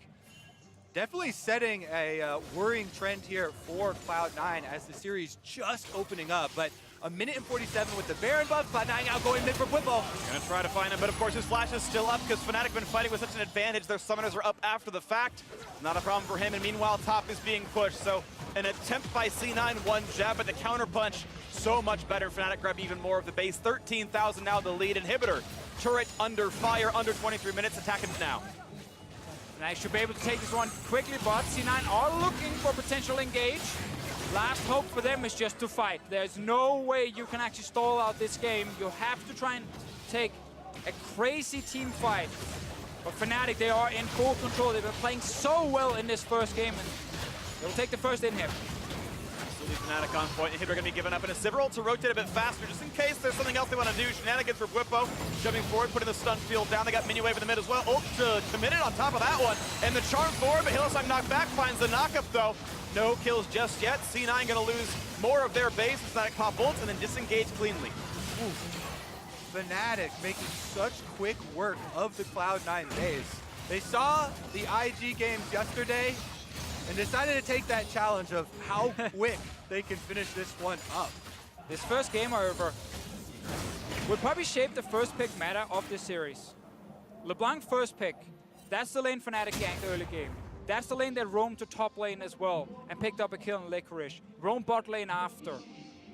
Definitely setting a worrying trend here for Cloud9 as the series just opening up. But a minute and 47 with the Baron buff. Cloud9 now going mid for Bwipo. Gonna try to find him, but of course his flash is still up because Fnatic have been fighting with such an advantage. Their summoners are up after the fact. Not a problem for him, and meanwhile top is being pushed. So an attempt by C9, one jab, but the counter punch so much better. Fnatic grab even more of the base. 13,000 now the lead. Inhibitor, turret under fire, under 23 minutes. Attacking now. And I should be able to take this one quickly, but C9 are looking for potential engage. Last hope for them is just to fight. There's no way you can actually stall out this game. You have to try and take a crazy team fight. But Fnatic, they are in full control. They've been playing so well in this first game, and they'll take the first in here. Fnatic on point. Inhibitor gonna be given up, and a Sivir ult to rotate a bit faster just in case there's something else they want to do. Shenanigans for Bwipo. Jumping forward, putting the stun field down. They got mini wave in the mid as well. Ult committed on top of that one. And the charm forward, but Hylissang knocked back, finds the knockup though. No kills just yet. C9 gonna lose more of their base. Fnatic pop ults and then disengage cleanly. Fnatic making such quick work of the Cloud9 base. They saw the IG games yesterday and decided to take that challenge of how quick they can finish this one up. This first game, however, will probably shape the first pick meta of this series. LeBlanc first pick, that's the lane Fnatic ganked early game. That's the lane that roamed to top lane as well and picked up a kill in Licorice. Roam bot lane after.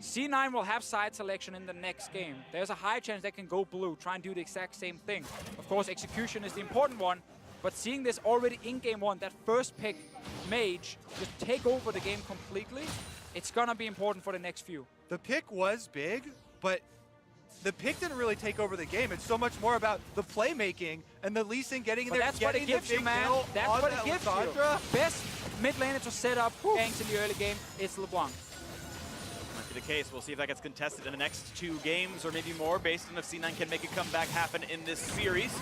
C9 will have side selection in the next game. There's a high chance they can go blue, try and do the exact same thing. Of course, execution is the important one, but seeing this already in game one, that first pick mage just take over the game completely, it's gonna be important for the next few. The pick was big, but the pick didn't really take over the game. It's so much more about the playmaking and the Lissandra getting in there, that's what it gives you, man. That's what it gives you. Best mid laner to set up ganks in the early game is LeBlanc. Might be the case. We'll see if that gets contested in the next 2 games or maybe more, based on if C9 can make a comeback happen in this series.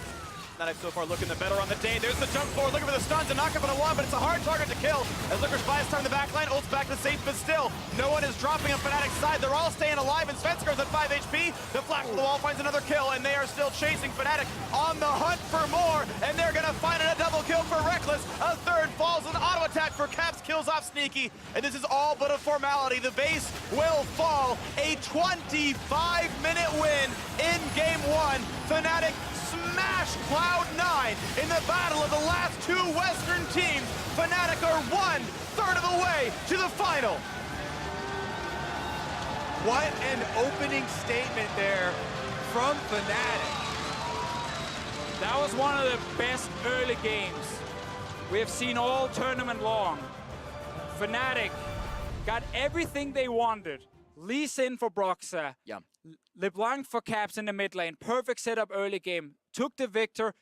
Fnatic so far looking the better on the day. There's the jump forward, looking for the stuns and knock up on a one, but it's a hard target to kill. As Licorice buys time in the backline, ults back to safe, but still, no one is dropping on Fnatic's side. They're all staying alive, and Svenskeren's at 5 HP. The flash of the wall finds another kill, and they are still chasing Fnatic on the hunt for more, and they're gonna find a double kill for Rekkles. A third falls, an auto attack for Caps, kills off Sneaky, and this is all but a formality. The base will fall. A 25-minute win in game one. Fnatic smashed Cloud9 in the battle of the last 2 Western teams. Fnatic are 1/3 of the way to the final. What an opening statement there from Fnatic. That was one of the best early games we have seen all tournament long. Fnatic got everything they wanted. Lee Sin for Broxah. LeBlanc for Caps in the mid lane. Perfect setup early game. Took the Viktor.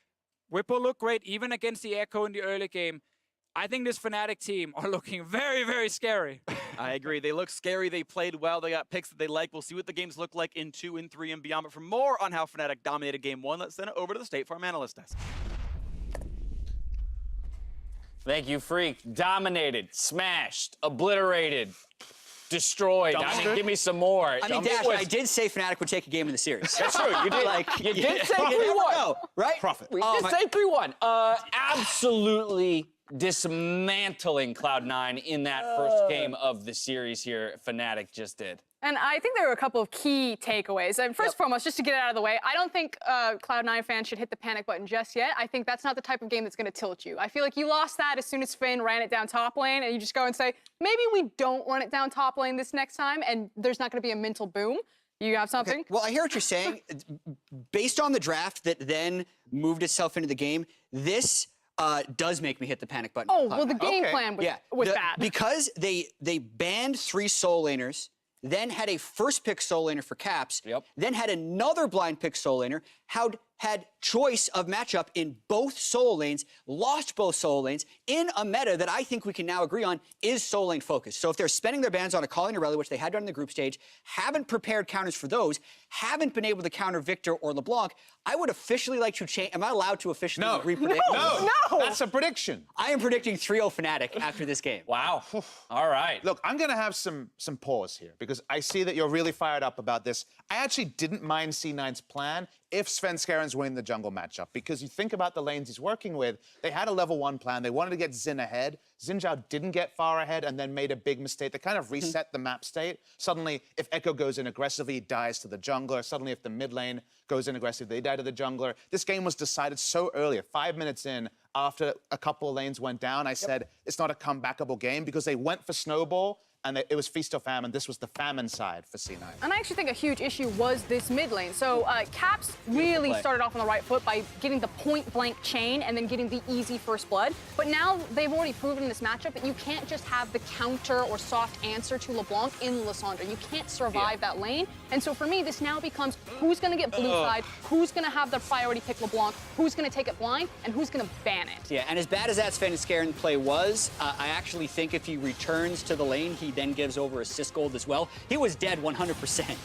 Bwipo looked great even against the Ekko in the early game. I think this Fnatic team are looking very, very scary. I agree. They look scary. They played well. They got picks that they like. We'll see what the games look like in 2 and 3 and beyond. But for more on how Fnatic dominated Game 1, let's send it over to the State Farm Analyst Desk. Thank you, Freak. Dominated, smashed, obliterated, destroyed. I mean, give me some more. I mean, Dash, I did say Fnatic would take a game in the series. That's true. You did. You did say 3-1, right? Profit. We did say 3-1. Absolutely dismantling Cloud9 in that first game of the series here. Fnatic just did. And I think there were a couple of key takeaways. And first and foremost, just to get it out of the way, I don't think Cloud9 fans should hit the panic button just yet. I think that's not the type of game that's going to tilt you. I feel like you lost that as soon as Finn ran it down top lane, and you just go and say, maybe we don't run it down top lane this next time, and there's not going to be a mental boom. You have something? Okay. Well, I hear what you're saying. Based on the draft that then moved itself into the game, this does make me hit the panic button. Oh, well, the game plan was bad. Because they banned 3 soul laners, then had a first pick soul laner for Caps, then had another blind pick soul laner, had choice of matchup in both soul lanes, lost both soul lanes, in a meta that I think we can now agree on is soul lane focused. So if they're spending their bans on a Calling Irelia, which they had done in the group stage, haven't prepared counters for those, haven't been able to counter Viktor or LeBlanc, I would officially like to change. Am I allowed to officially re-predict? No. That's a prediction. I am predicting 3-0 Fnatic after this game. Wow. All right. Look, I'm going to have some pause here because I see that you're really fired up about this. I actually didn't mind C9's plan if Svenskeren's winning the jungle matchup, because you think about the lanes he's working with, they had a level 1 plan. They wanted to get Xin ahead. Zhao didn't get far ahead and then made a big mistake. They kind of reset the map state. Suddenly, if Ekko goes in aggressively, he dies to the jungler. Suddenly, if the mid lane goes in aggressively, they die to the jungler. This game was decided so early, 5 minutes in, after a couple of lanes went down. I said, it's not a comebackable game because they went for snowball, and it was feast or famine. This was the famine side for C9. And I actually think a huge issue was this mid lane. So Caps really started off on the right foot by getting the point-blank chain and then getting the easy first blood. But now they've already proven in this matchup that you can't just have the counter or soft answer to LeBlanc in Lissandra. You can't survive that lane. And so for me, this now becomes who's going to get blue side, who's going to have the priority pick LeBlanc, who's going to take it blind, and who's going to ban it. Yeah, and as bad as that Svenskeren play was, I actually think if he returns to the lane, he then gives over assist gold as well. He was dead 100%.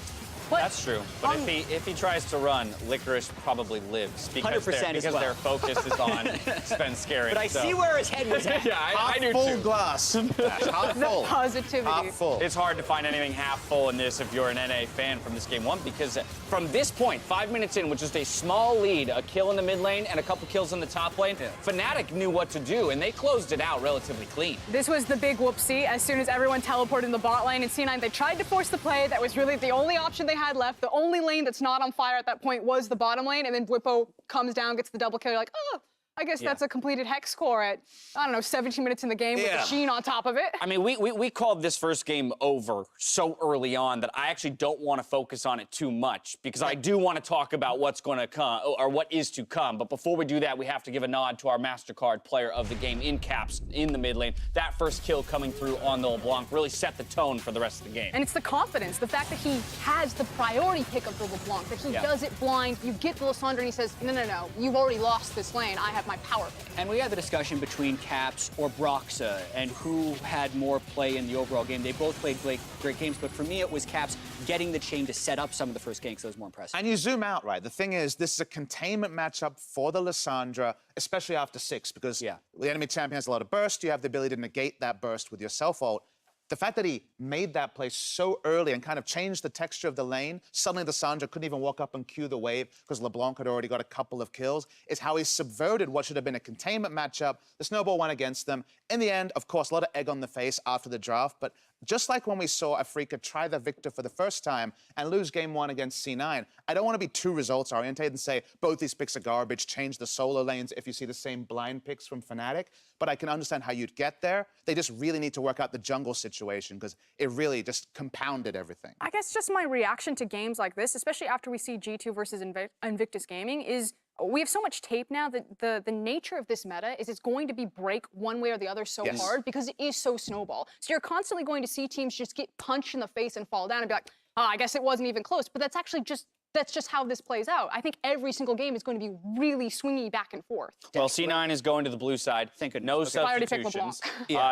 That's true. But if he tries to run, Licorice probably lives because their focus is on Svenskeren. But I see where his head was at. Yeah, I do full too. glass. Half full. The positivity. Half full. It's hard to find anything half full in this if you're an NA fan from this game 1, because from this point, 5 minutes in, with just a small lead, a kill in the mid lane and a couple kills in the top lane, Fnatic knew what to do, and they closed it out relatively clean. This was the big whoopsie. As soon as everyone teleported in the bot lane in C9, they tried to force the play. That was really the only option they had left. The only lane that's not on fire at that point was the bottom lane, and then Bwipo comes down, gets the double kill. You're like, oh, I guess that's a completed hex score at, I don't know, 17 minutes in the game with the sheen on top of it. I mean, we called this first game over so early on that I actually don't want to focus on it too much, because I do want to talk about what's going to come, or what is to come. But before we do that, we have to give a nod to our MasterCard player of the game in Caps in the mid lane. That first kill coming through on the LeBlanc really set the tone for the rest of the game. And it's the confidence, the fact that he has the priority pick of the LeBlanc, that he does it blind. You get the Lissandra and he says, no, you've already lost this lane. I have my power pick. And we had the discussion between Caps or Broxah and who had more play in the overall game. They both played great games, but for me, it was Caps getting the chain to set up some of the first games, so it was more impressive. And you zoom out, right? The thing is, this is a containment matchup for the Lissandra, especially after 6, because the enemy champion has a lot of burst. You have the ability to negate that burst with your self-ult. The fact that he made that play so early and kind of changed the texture of the lane, suddenly the Lissandra couldn't even walk up and cue the wave because LeBlanc had already got a couple of kills, is how he subverted what should have been a containment matchup. The snowball went against them. In the end, of course, a lot of egg on the face after the draft, but just like when we saw FLICKR try the Viktor for the first time and lose game 1 against C9, I don't want to be too results-oriented and say both these picks are garbage, change the solo lanes if you see the same blind picks from Fnatic, but I can understand how you'd get there. They just really need to work out the jungle situation because it really just compounded everything. I guess just my reaction to games like this, especially after we see G2 versus Invictus Gaming, is we have so much tape now that the nature of this meta is it's going to be break one way or the other so hard because it is so snowball. So you're constantly going to see teams just get punched in the face and fall down and be like, I guess it wasn't even close, but that's just how this plays out. I think every single game is going to be really swingy back and forth. Well, C9 is going to the blue side. No substitutions.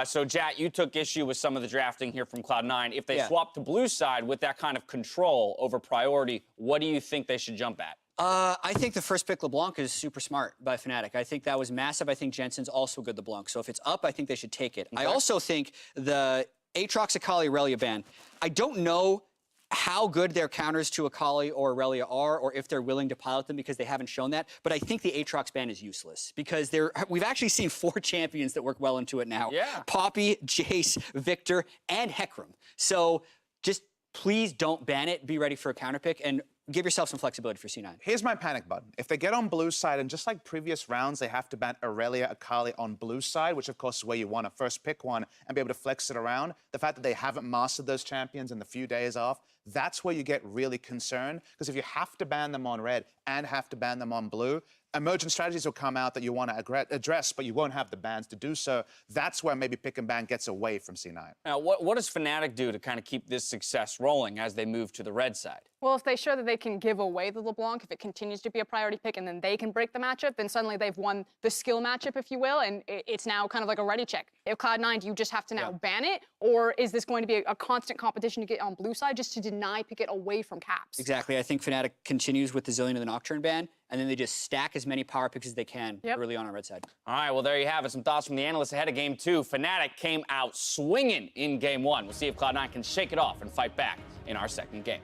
So, Jat, you took issue with some of the drafting here from Cloud9. If they swap to blue side with that kind of control over priority, what do you think they should jump at? I think the first pick LeBlanc is super smart by Fnatic. I think that was massive. I think Jensen's also good LeBlanc. So if it's up, I think they should take it. I also think the Aatrox Akali Aurelia ban, I don't know how good their counters to Akali or Aurelia are, or if they're willing to pilot them because they haven't shown that. But I think the Aatrox ban is useless because we've actually seen 4 champions that work well into it now. Yeah. Poppy, Jace, Viktor, and Hecarim. So just please don't ban it. Be ready for a counter pick and give yourself some flexibility for C9. Here's my panic button. If they get on blue side, and just like previous rounds, they have to ban Aurelia Akali on blue side, which of course is where you want to first pick one and be able to flex it around. The fact that they haven't mastered those champions in the few days off, that's where you get really concerned. Because if you have to ban them on red and have to ban them on blue, emergent strategies will come out that you want to address, but you won't have the bans to do so. That's where maybe pick and ban gets away from C9. Now, what does Fnatic do to kind of keep this success rolling as they move to the red side? Well, if they show that they can give away the LeBlanc, if it continues to be a priority pick and then they can break the matchup, then suddenly they've won the skill matchup, if you will, and it's now kind of like a ready check. If Cloud9, do you just have to now ban it, or is this going to be a constant competition to get on blue side just to deny pick it away from caps? Exactly. I think Fnatic continues with the Zillion of the Nocturne ban, and then they just stack as many power picks as they can early on red side. All right, well, there you have it. Some thoughts from the analysts ahead of Game 2. Fnatic came out swinging in Game 1. We'll see if Cloud9 can shake it off and fight back in our second game.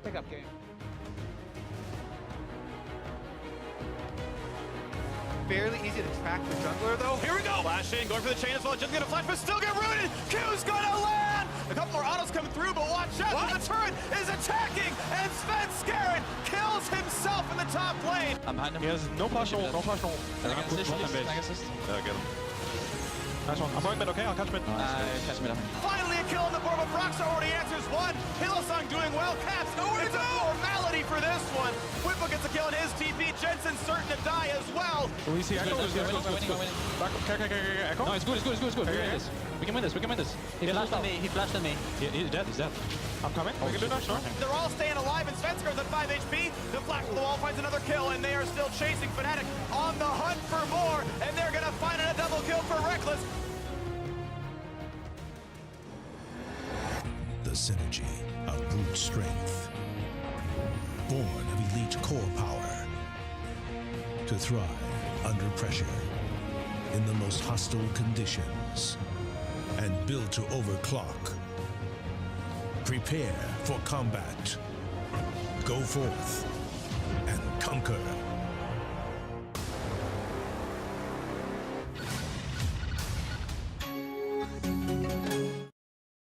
Pick up game. Fairly easy to track the jungler, though. Here we go. Flashing, going for the chain as well. Just gonna flash, but still get rooted. Q's gonna land. A couple more autos coming through, but watch out. The turret is attacking, and Svenskeren kills himself in the top lane. I'm behind him. He has no flash ult, no flash ult. I can push bottom base. Yeah, get him. Nice one. I'm going mid, okay? I'll catch mid. Catch mid. Finally a kill on the board, but Broxah already answers one. Hylissang doing well. Caps, it's a formality for this one. Bwipo gets a kill on his TP. Jensen certain to die as well. We see Ekko. Back up. Ekko. No, it's good. We can win this. He flashed on me. He's dead. I'm coming. We can do that, sure. They're all staying alive, and Svenskeren's at 5 HP. The flash to the wall finds another kill, and they are still chasing Fnatic on the hunt for more, and they're going to find a double kill for Rekkles. The synergy of brute strength, born of elite core power, to thrive under pressure in the most hostile conditions, and built to overclock. Prepare for combat. Go forth and conquer.